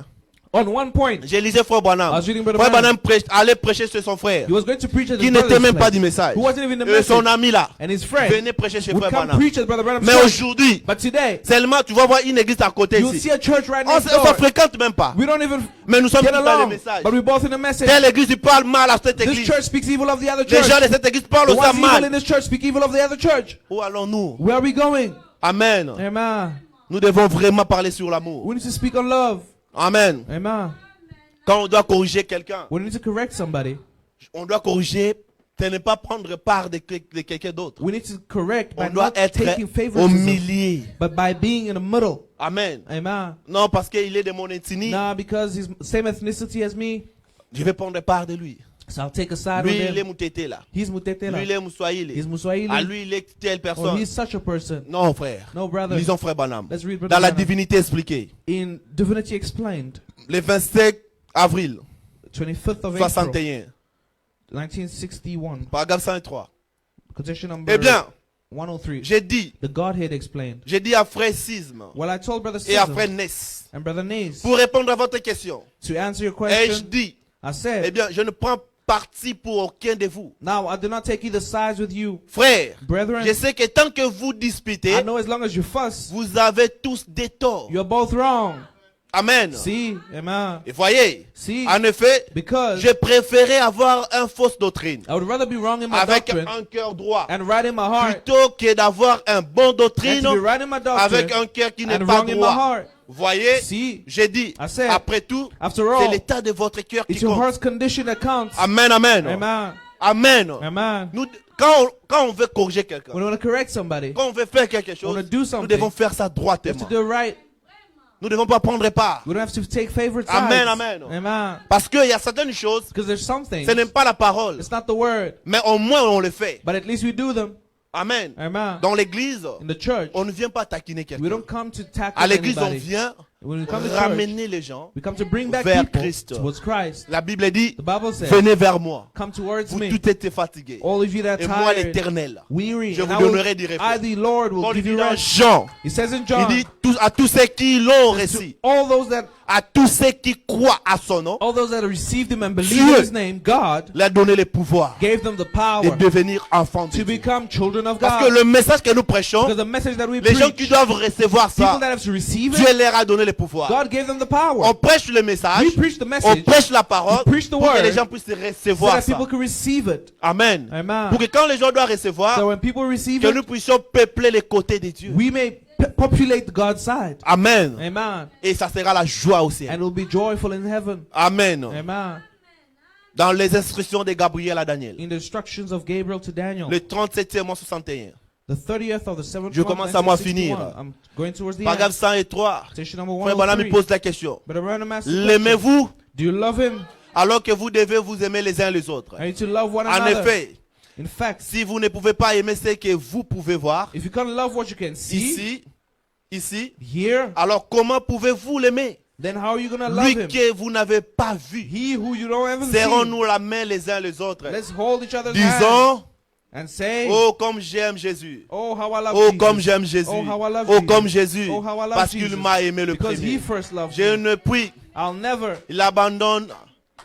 S2: On one point,
S1: Je lisais Frère Branham.
S2: I was reading Brother
S1: Frère
S2: Branham.
S1: Branham allait prêcher sur son frère,
S2: he was going to preach at his
S1: qui n'était
S2: brother's
S1: même pas
S2: place,
S1: du message.
S2: who wasn't even the
S1: Et son
S2: message,
S1: ami là
S2: and his friend
S1: venait prêcher chez
S2: would
S1: Frère
S2: come
S1: Branham.
S2: preach at Brother Branham's
S1: Mais
S2: church.
S1: aujourd'hui,
S2: But today,
S1: seulement tu vas voir une église à côté
S2: you'll
S1: ici.
S2: see a church right
S1: On
S2: next
S1: ne
S2: door.
S1: fréquente même pas.
S2: We don't even
S1: Mais nous sommes
S2: get
S1: tous dans le
S2: along,
S1: message.
S2: but we're both in the message.
S1: Telle église, tu parles mal à cette
S2: This
S1: église.
S2: church speaks evil of the other
S1: Les
S2: church.
S1: gens de cette église parlent
S2: The
S1: aussi
S2: ones evil in
S1: mal.
S2: this church speak evil of the other church.
S1: Où allons-nous?
S2: Where are we going?
S1: Amen.
S2: Amen.
S1: Nous devons vraiment parler sur l'amour.
S2: We need to speak on love.
S1: Amen.
S2: Amen.
S1: Quand on doit corriger quelqu'un,
S2: We need to correct somebody.
S1: on doit corriger de ne pas prendre part de quelqu'un d'autre.
S2: We need to correct by
S1: On doit
S2: not
S1: être
S2: taking
S1: au
S2: favoritism,
S1: milieu.
S2: but by being in the middle.
S1: Amen.
S2: Amen.
S1: Non, parce qu'il est de mon ethnie,
S2: Nah, because he's same ethnicity as me,
S1: je vais prendre part de lui.
S2: so I'll take a side
S1: Lui,
S2: with
S1: il est
S2: him.
S1: Moutété là.
S2: He's Mutetela.
S1: Lui, il est Moussoaïli.
S2: He's Muswahili.
S1: Ah, lui, il est telle
S2: Or
S1: personne.
S2: he's such a person.
S1: Non, frère.
S2: No, brother.
S1: Lisons Frère Branham.
S2: Let's read Brother
S1: Dans la
S2: Branham.
S1: divinité expliquée.
S2: In Divinity Explained,
S1: Le 25 avril
S2: 25th of April,
S1: 61.
S2: 1961,
S1: Paragraphe 103.
S2: quotation number
S1: Eh bien,
S2: 103.
S1: j'ai dit
S2: The Godhead Explained.
S1: à Frère Sisme
S2: Well, I told Brother
S1: et à
S2: Sism
S1: Frère Ness,
S2: and Brother Nays
S1: pour répondre à votre question,
S2: to answer your
S1: ai-je
S2: question.
S1: dit,
S2: I said,
S1: eh bien, je ne prends parti pour aucun de vous.
S2: now I do not take either sides with you,
S1: Frère,
S2: brethren.
S1: je sais que tant que vous disputez,
S2: I know as long as you fuss,
S1: vous avez tous des torts.
S2: you're both wrong.
S1: Amen.
S2: See, amen.
S1: Et voyez,
S2: See,
S1: en effet,
S2: because
S1: je préférais avoir une fausse doctrine
S2: I would rather be wrong in my
S1: avec
S2: doctrine
S1: un cœur droit
S2: and right in my heart
S1: plutôt que d'avoir un bon
S2: than
S1: doctrine
S2: to be right in my
S1: avec
S2: doctrine
S1: un cœur qui n'est
S2: and
S1: pas
S2: wrong in my
S1: droit.
S2: heart.
S1: Voyez,
S2: See,
S1: j'ai dit,
S2: I said,
S1: après tout,
S2: after
S1: c'est
S2: all,
S1: l'état de votre cœur qui
S2: it's your
S1: compte.
S2: heart's condition that counts.
S1: Amen, amen.
S2: Amen.
S1: Amen.
S2: Amen.
S1: Nous, quand on veut corriger quelqu'un,
S2: When we want to correct somebody,
S1: quand on veut faire quelque
S2: we
S1: chose,
S2: want to do
S1: nous
S2: something,
S1: devons faire ça
S2: we have to
S1: droitement.
S2: do it right.
S1: Nous ne devons pas prendre part.
S2: We don't have to take favorite sides.
S1: Amen, amen.
S2: Amen.
S1: Parce qu'il y a certaines choses,
S2: Because there's some things,
S1: ce n'est pas la parole,
S2: it's not the word,
S1: mais au moins on le fait.
S2: but at least we do them.
S1: Amen.
S2: Amen.
S1: Dans l'église,
S2: In the church,
S1: on ne vient pas taquiner
S2: we
S1: quelqu'un.
S2: don't come to tackle
S1: À l'église, on
S2: anybody.
S1: vient
S2: When we come to church,
S1: ramener les gens.
S2: we come to bring back
S1: vers
S2: people
S1: Christ.
S2: towards Christ.
S1: La Bible dit,
S2: The Bible says,
S1: venez vers moi.
S2: come towards
S1: Vous
S2: me,
S1: tous êtes fatigués.
S2: all of you that
S1: Et
S2: are
S1: moi,
S2: tired,
S1: l'Éternel,
S2: weary,
S1: je
S2: and
S1: vous
S2: I, will,
S1: donnerai du repos.
S2: I, the Lord, will
S1: Paul
S2: give
S1: dit
S2: you
S1: dans
S2: rest.
S1: Jean,
S2: He says in
S1: il
S2: John,
S1: dit à tous ceux qui l'ont
S2: to
S1: reçu,
S2: all those that
S1: croient à son nom,
S2: received him and believed
S1: Dieu
S2: in his name, God
S1: leur a donné le pouvoir
S2: gave them the
S1: de
S2: power
S1: devenir enfants de
S2: to
S1: Dieu.
S2: become children of
S1: Parce que
S2: God.
S1: le message que nous prêchons,
S2: Because the message that we
S1: les gens qui
S2: preach,
S1: doivent recevoir
S2: people
S1: ça,
S2: that have to receive
S1: Dieu
S2: it,
S1: leur a donné le pouvoir.
S2: God gave them the
S1: On
S2: power.
S1: prêche le message,
S2: We preach the
S1: on
S2: message
S1: prêche la parole
S2: we preach the
S1: pour que
S2: word
S1: les gens puissent
S2: so
S1: recevoir
S2: that
S1: ça.
S2: people can receive it.
S1: Amen.
S2: Amen.
S1: Pour que quand les gens doivent recevoir,
S2: So when people receive
S1: que
S2: it,
S1: nous puissions peupler les côtés de Dieu.
S2: we may populate God's side.
S1: Amen.
S2: Amen.
S1: Et ça sera la joie au ciel.
S2: And we'll be joyful in heaven.
S1: Amen.
S2: Amen.
S1: Dans les instructions de Gabriel à Daniel,
S2: In the instructions of Gabriel to Daniel,
S1: le 37e mois 61,
S2: the 30th of the 7th
S1: Je
S2: month,
S1: commence à moi
S2: 1961.
S1: finir.
S2: I'm going towards the
S1: paragraphe
S2: end.
S1: 103,
S2: Station number
S1: Frère Branham me
S2: 103.
S1: pose la question.
S2: But Branham asks the question,
S1: L'aimez-vous
S2: do you love him?
S1: alors que vous devez vous aimer les uns les autres?
S2: Are you to love one
S1: En
S2: another?
S1: effet,
S2: In fact,
S1: si vous ne pouvez pas aimer ce que vous pouvez voir,
S2: if you can't love what you can see,
S1: ici,
S2: here,
S1: alors comment pouvez-vous l'aimer?
S2: then how are you going to love
S1: Lui
S2: him?
S1: que vous n'avez pas vu.
S2: He who you don't even see.
S1: Serrons-nous la main les uns les autres.
S2: Let's hold each other's hands
S1: Disons,
S2: and say,
S1: oh comme j'aime Jésus.
S2: oh how I love
S1: Oh
S2: Jesus.
S1: comme j'aime Jésus.
S2: Oh how I love
S1: Oh
S2: Jesus.
S1: comme Jésus.
S2: Oh how I love
S1: Parce
S2: Jesus.
S1: qu'il m'a aimé le
S2: Because he
S1: premier.
S2: first loved
S1: Je
S2: me.
S1: ne puis
S2: I'll never
S1: l'abandonner.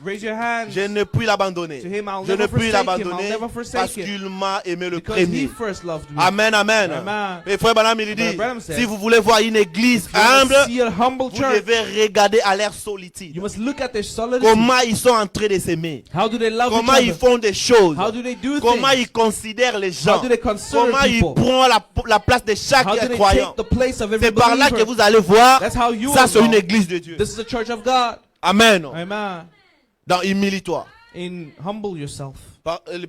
S2: raise your hands
S1: Je ne puis l'abandonner.
S2: to him. I'll
S1: Je ne
S2: never
S1: puis
S2: forsake him.
S1: l'abandonner
S2: I'll never forsake
S1: parce
S2: him.
S1: qu'il m'a aimé le
S2: Because he
S1: premier.
S2: first loved me.
S1: Amen, amen.
S2: Amen.
S1: Et frère Branham il
S2: Brother
S1: dit,
S2: Branham said,
S1: si vous voulez voir une église
S2: If you wanna
S1: humble,
S2: see a humble
S1: vous
S2: church,
S1: devez regarder à leur solitude.
S2: you must look at their solidity.
S1: Comment ils sont en train de s'aimer.
S2: How do they love
S1: Comment
S2: each
S1: ils
S2: other?
S1: font des choses.
S2: How do they do
S1: Comment
S2: things?
S1: ils considèrent les gens.
S2: How do they consider
S1: Comment ils
S2: people?
S1: prennent la place de chaque
S2: How do they
S1: croyant.
S2: take the place of every
S1: C'est par là que
S2: believer?
S1: vous allez voir,
S2: That's how you
S1: ça
S2: will
S1: c'est une
S2: know.
S1: église de Dieu.
S2: This is the church of God.
S1: Amen.
S2: Amen.
S1: Dans Humilie-toi.
S2: In humble yourself.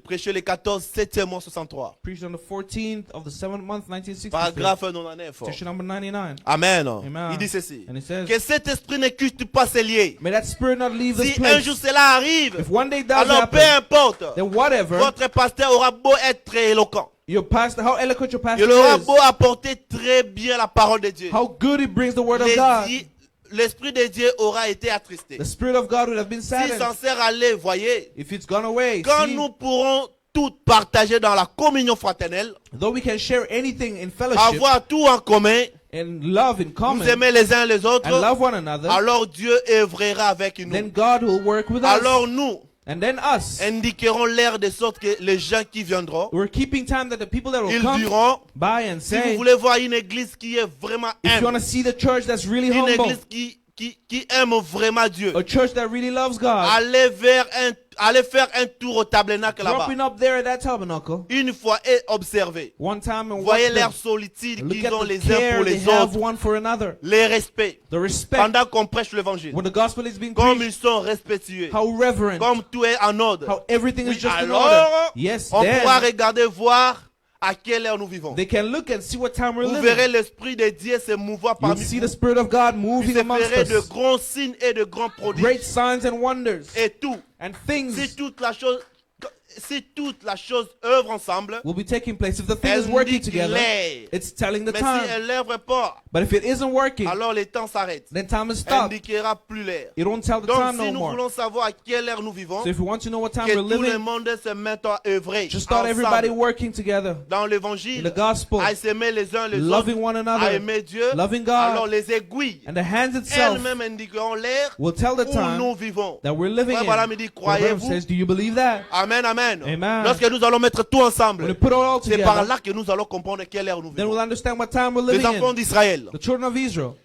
S1: Prêcher le 14, 7e mois 63.
S2: Preached on the 14th of the 7th month, 1963.
S1: Paragraphe 99.
S2: Section number 99.
S1: Amen.
S2: Amen.
S1: Il dit ceci.
S2: And it says,
S1: Que cet esprit ne quitte pas ses liens.
S2: may that spirit not leave this
S1: Si un
S2: place.
S1: jour cela arrive,
S2: If one day does
S1: alors peu
S2: happen,
S1: importe,
S2: then whatever,
S1: votre pasteur aura beau être très éloquent.
S2: your pastor, how eloquent your pastor
S1: Il aura
S2: is,
S1: beau apporter très bien la parole de Dieu.
S2: how good he brings the word of
S1: Les
S2: God,
S1: di- L'esprit de Dieu aura été attristé.
S2: the spirit of God would have been
S1: Si
S2: saddened
S1: sincère aller, voyez,
S2: if it's gone away.
S1: quand
S2: See,
S1: nous pourrons tout partager dans la communion fraternelle,
S2: though we can share anything in fellowship
S1: avoir tout en commun,
S2: and love in common
S1: nous aimer les uns les autres,
S2: and love one another,
S1: alors Dieu œuvrera avec nous.
S2: then God will work with us.
S1: Alors nous
S2: And then us,
S1: indiquerons l'ère de sorte que les gens qui viendront,
S2: we're keeping time that the people that will
S1: ils
S2: come
S1: diront,
S2: by and
S1: si vous
S2: say,
S1: voulez voir une église qui est vraiment
S2: if you want
S1: humble,
S2: to see the church that's really
S1: une
S2: humble,
S1: église qui aime vraiment Dieu,
S2: a church that really loves God,
S1: allez faire un tour au tabernacle là-bas.
S2: dropping up there at that tabernacle,
S1: Une fois et observez.
S2: one time and watch
S1: Voyez
S2: them.
S1: l'air solitude
S2: Look
S1: qu'ils
S2: at
S1: ont
S2: the
S1: les uns
S2: care
S1: pour
S2: they
S1: les
S2: have
S1: autres.
S2: one for another.
S1: Les respects.
S2: The respect
S1: Pendant qu'on prêche l'évangile.
S2: when the gospel is being
S1: Comme
S2: preached.
S1: ils sont respectueux.
S2: How reverent.
S1: Comme tout est en ordre.
S2: How everything is
S1: Oui,
S2: just in
S1: alors,
S2: order. Yes,
S1: on pourra
S2: then
S1: regarder, voir à quelle heure nous vivons.
S2: they can look and see what time we're
S1: Vous
S2: living.
S1: verrez l'Esprit de Dieu se mouvoir
S2: You'll
S1: parmi
S2: see
S1: vous.
S2: the Spirit of God
S1: Vous
S2: moving amongst
S1: verrez de
S2: us.
S1: grands signes et de grands prodiges.
S2: Great signs and wonders
S1: Et tout.
S2: and things
S1: Si toute la chose œuvre ensemble,
S2: will be taking place. If the thing
S1: elle
S2: is working
S1: indique
S2: together,
S1: l'heure.
S2: it's telling the
S1: Mais si
S2: time.
S1: elle n'œuvre pas,
S2: But if it isn't working,
S1: alors le temps s'arrête.
S2: then time is
S1: Elle
S2: stopped.
S1: n'indiquera plus l'heure.
S2: It won't tell the
S1: Donc
S2: time
S1: si
S2: no
S1: nous
S2: more.
S1: voulons savoir à quelle heure nous vivons,
S2: So if we want to know what time
S1: que
S2: we're
S1: tout le
S2: living,
S1: monde se mette à œuvrer
S2: just start everybody
S1: ensemble
S2: working together
S1: dans
S2: in
S1: l'évangile,
S2: the gospel,
S1: à s'aimer les uns les
S2: loving
S1: autres,
S2: one
S1: à
S2: another,
S1: aimer Dieu.
S2: loving God.
S1: Alors les aiguilles
S2: and the hands itself
S1: elles-mêmes indiqueront l'heure
S2: will tell the
S1: où
S2: time
S1: nous vivons.
S2: that we're living
S1: Ouais,
S2: in.
S1: voilà, me dit,
S2: The Bible
S1: croyez-vous?
S2: says, do you believe that?
S1: Amen, amen.
S2: Amen.
S1: Lorsque nous allons mettre tout
S2: When
S1: ensemble,
S2: we put it all
S1: c'est par
S2: together,
S1: là que nous allons comprendre quelle heure nous
S2: then we'll
S1: vivons.
S2: understand what time we're
S1: Les
S2: living
S1: enfants
S2: in.
S1: d'Israël,
S2: The children of Israel,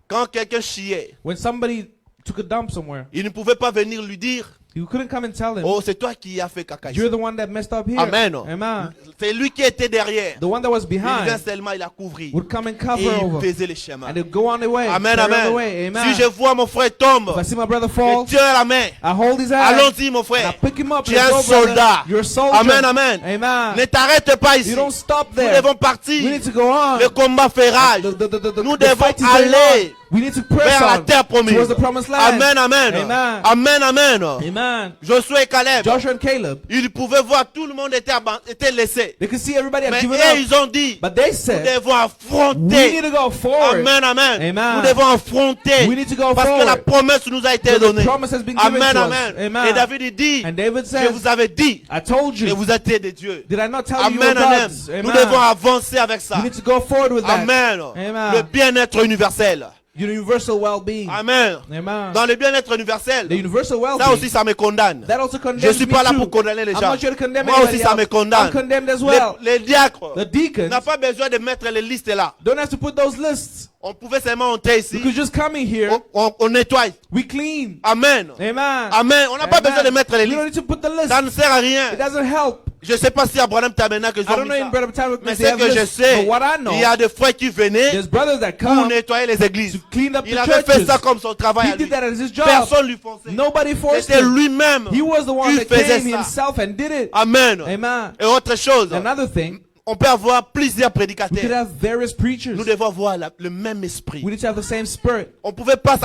S1: quand quelqu'un chiait,
S2: when somebody took a dump somewhere,
S1: ils ne pouvaient pas venir lui dire,
S2: you couldn't come and tell him,
S1: oh, c'est toi qui as fait caca ici.
S2: you're the one that messed up here.
S1: Amen.
S2: Amen.
S1: C'est lui qui était derrière.
S2: The one that was
S1: Il vient
S2: behind
S1: seulement, il a couvert.
S2: would come and
S1: Et
S2: cover
S1: il
S2: over.
S1: faisait les chemins.
S2: And they'd go on their way.
S1: Amen,
S2: carry on the
S1: amen.
S2: way. Amen.
S1: Si je vois mon frère tomber,
S2: If I see my brother
S1: je
S2: fall,
S1: tiens la main.
S2: I hold his hand.
S1: Allons-y, mon
S2: And I
S1: frère.
S2: pick him up.
S1: Tu es
S2: and
S1: un
S2: go, brother.
S1: soldat.
S2: You're a soldier.
S1: Amen, amen.
S2: Amen.
S1: Ne t'arrête pas ici.
S2: You don't stop
S1: Nous
S2: there.
S1: devons
S2: We
S1: partir.
S2: need to go on.
S1: Le combat fait rage. Nous
S2: The
S1: devons
S2: fight is going
S1: aller
S2: on. We need to press
S1: vers la
S2: on
S1: terre promise.
S2: towards the promised land.
S1: Amen, amen.
S2: Amen.
S1: Amen, amen.
S2: Amen.
S1: Josué et Caleb,
S2: Joshua and Caleb,
S1: ils pouvaient voir tout le monde était laissé.
S2: they could see everybody had
S1: Mais
S2: given
S1: eux,
S2: up.
S1: ils ont dit,
S2: But they
S1: nous
S2: said,
S1: devons
S2: we need
S1: affronter.
S2: to go forward.
S1: Amen, amen.
S2: Amen.
S1: Nous devons affronter.
S2: We need to go
S1: Parce que la
S2: forward.
S1: promesse nous a été
S2: So the
S1: donnée.
S2: promise has been given
S1: Amen,
S2: to us.
S1: amen.
S2: Amen.
S1: Et David il dit,
S2: And David
S1: je
S2: says,
S1: vous avais dit
S2: I told
S1: que
S2: you.
S1: vous étiez des dieux.
S2: Did I not tell you you were
S1: Amen, amen.
S2: gods?
S1: Nous devons avancer avec ça.
S2: We need to go forward with that.
S1: Amen.
S2: Amen.
S1: Le bien-être universel.
S2: Universal well-being.
S1: Amen.
S2: Amen.
S1: Dans le bien-être universel,
S2: The universal
S1: ça
S2: well-being.
S1: aussi ça me condamne.
S2: That also
S1: Je
S2: condemns
S1: suis
S2: me
S1: pas là
S2: too.
S1: pour condamner les
S2: I'm
S1: gens.
S2: not here to condemn
S1: Moi aussi
S2: anybody
S1: ça me
S2: else.
S1: condamne.
S2: I'm condemned as well.
S1: Les diacres
S2: The deacons
S1: n'a pas besoin de mettre les listes là.
S2: don't have to put those lists.
S1: On pouvait seulement entrer ici.
S2: Because just coming here,
S1: On nettoie.
S2: we clean.
S1: Amen.
S2: Amen.
S1: Amen. On n'a pas
S2: Amen.
S1: besoin de mettre les
S2: We don't
S1: listes.
S2: need to put the list.
S1: Ça ne sert à rien.
S2: It doesn't help.
S1: Je sais pas si à Branham Tabernacle
S2: I
S1: ils ont
S2: don't
S1: mis
S2: know in
S1: ça.
S2: Brother Tabernacle
S1: Mais
S2: they
S1: ce
S2: have
S1: que je
S2: lists.
S1: sais,
S2: But what I know,
S1: il y a des frères qui venaient
S2: there's brothers that
S1: pour
S2: come
S1: nettoyer les églises.
S2: to clean up
S1: Il
S2: the
S1: avait fait
S2: churches.
S1: ça comme son travail
S2: He
S1: à lui.
S2: did that as his job.
S1: Personne lui forçait.
S2: Nobody forced
S1: C'était
S2: him.
S1: lui-même
S2: He was the one
S1: qui
S2: that
S1: faisait
S2: came
S1: ça.
S2: himself and did it.
S1: Amen.
S2: Amen.
S1: Et autre chose,
S2: Another thing,
S1: on peut avoir plusieurs
S2: we could
S1: prédicateurs.
S2: have various preachers.
S1: Nous devons avoir le même esprit.
S2: We need to have the same spirit.
S1: On ne pouvait pas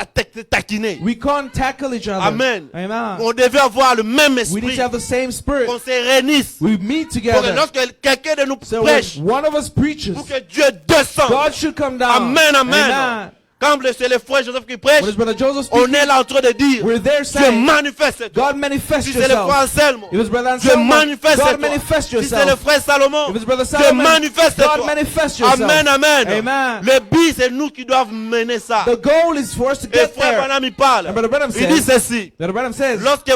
S1: taquiner.
S2: We can't tackle each other.
S1: Amen.
S2: Amen.
S1: On devait avoir le même
S2: We need
S1: esprit.
S2: to have the same spirit.
S1: Qu'on se réunisse.
S2: We meet
S1: Pour que
S2: together.
S1: lorsque quelqu'un de nous
S2: So
S1: prêche,
S2: when one of us preaches,
S1: pour que Dieu descende.
S2: God should come down.
S1: Amen, amen.
S2: Amen.
S1: Quand c'est le frère Joseph qui prêche,
S2: When his brother Joseph
S1: on
S2: speaks,
S1: est là en train de dire,
S2: we're there
S1: Dieu
S2: saying,
S1: manifeste.
S2: God manifest
S1: Si c'est le frère
S2: yourself.
S1: Anselme,
S2: If it's brother
S1: Dieu
S2: Anselmo,
S1: manifeste.
S2: God manifest
S1: Si c'est le
S2: yourself.
S1: frère Salomon,
S2: If it's brother
S1: Dieu
S2: Solomon,
S1: manifeste.
S2: God manifest yourself.
S1: Amen, amen.
S2: Amen.
S1: Le but, c'est nous qui doivons mener ça.
S2: The goal is for us to
S1: Et
S2: get
S1: frère
S2: there.
S1: Branham, il parle.
S2: And Brother Branham
S1: Il dit
S2: says,
S1: ceci.
S2: Brother Branham says,
S1: Lorsque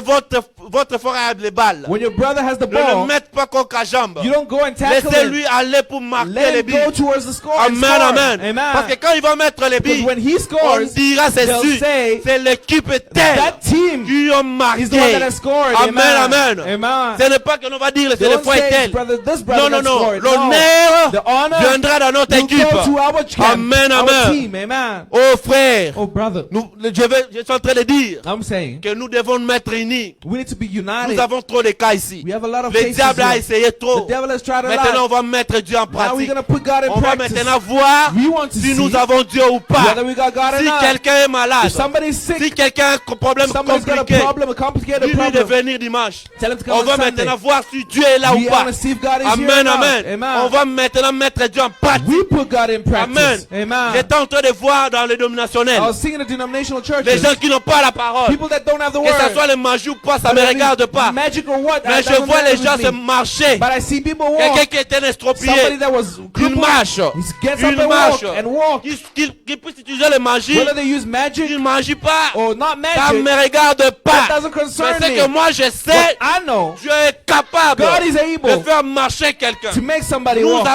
S1: votre frère a les balles,
S2: when your brother has the
S1: ne le
S2: ball,
S1: mettez pas coq à jambe.
S2: you don't go and tackle
S1: Laissez-lui
S2: him.
S1: aller pour marquer
S2: Let
S1: les
S2: him
S1: billes.
S2: go towards the score and
S1: Amen,
S2: score.
S1: amen. Parce que quand il va mettre les
S2: Because
S1: billes,
S2: when he
S1: on
S2: scores,
S1: dira c'est
S2: they'll
S1: sûr,
S2: say,
S1: c'est l'équipe telle
S2: that team
S1: qui ont
S2: is the one that
S1: marqué.
S2: has scored.
S1: Amen, amen.
S2: Amen.
S1: Ce n'est pas que l'on va dire c'est le
S2: Don't
S1: frère
S2: say
S1: tel.
S2: brother, this
S1: Non,
S2: brother
S1: non,
S2: that
S1: non.
S2: scored. No.
S1: L'honneur
S2: The honor
S1: viendra dans notre
S2: will
S1: équipe.
S2: go to our camp,
S1: Amen,
S2: our
S1: amen.
S2: team. Amen.
S1: Oh frère,
S2: Oh brother,
S1: je suis en train de dire
S2: I'm saying
S1: que nous devons nous mettre unis.
S2: we need to be
S1: Nous
S2: united.
S1: avons trop de cas ici.
S2: We have a lot of
S1: Le
S2: cases
S1: diable a
S2: here.
S1: essayé
S2: The
S1: trop.
S2: devil has tried a
S1: Maintenant, on
S2: lot.
S1: va mettre Dieu en
S2: Now we're
S1: pratique.
S2: going to put God in
S1: On va
S2: practice.
S1: maintenant voir
S2: We want to
S1: si
S2: see
S1: nous avons Dieu ou pas.
S2: whether we got God or
S1: Si
S2: not.
S1: quelqu'un est malade,
S2: If somebody's
S1: si
S2: sick,
S1: quelqu'un a un problème
S2: somebody's got a
S1: compliqué,
S2: problem, a complicated
S1: dis-lui de
S2: problem,
S1: venir dimanche.
S2: tell him to come
S1: On
S2: on
S1: va
S2: Sunday.
S1: maintenant voir si Dieu est là ou
S2: We
S1: pas.
S2: want to see if God is here or
S1: Amen,
S2: not.
S1: amen.
S2: Amen.
S1: On va maintenant mettre Dieu en pratique.
S2: We put God in
S1: Amen.
S2: practice. Amen.
S1: J'étais en train de voir dans les dénominationnels,
S2: I was seeing the denominational
S1: les
S2: churches,
S1: gens qui n'ont pas la parole,
S2: people that don't have the
S1: que ce
S2: word,
S1: soit les magies ou pas, ça me
S2: whether
S1: regarde
S2: it's
S1: pas.
S2: magic or what,
S1: Mais
S2: that
S1: je
S2: doesn't
S1: vois
S2: matter
S1: les gens
S2: with
S1: se
S2: me.
S1: marcher.
S2: But I see people
S1: Quelqu'un
S2: walk.
S1: qui était un
S2: Somebody
S1: estropié,
S2: that was
S1: une
S2: crippled,
S1: marche,
S2: he gets up
S1: une
S2: and
S1: marche,
S2: walk and walk.
S1: qui puisse utiliser les magies,
S2: Whether they use magic
S1: il ne magie pas.
S2: or not
S1: Ça ne
S2: magic,
S1: me regarde pas.
S2: that doesn't
S1: Mais
S2: concern
S1: c'est
S2: me.
S1: que moi je
S2: But
S1: sais,
S2: I know
S1: Dieu est capable
S2: God is
S1: de
S2: able
S1: faire marcher quelqu'un.
S2: to make somebody
S1: Nous
S2: walk.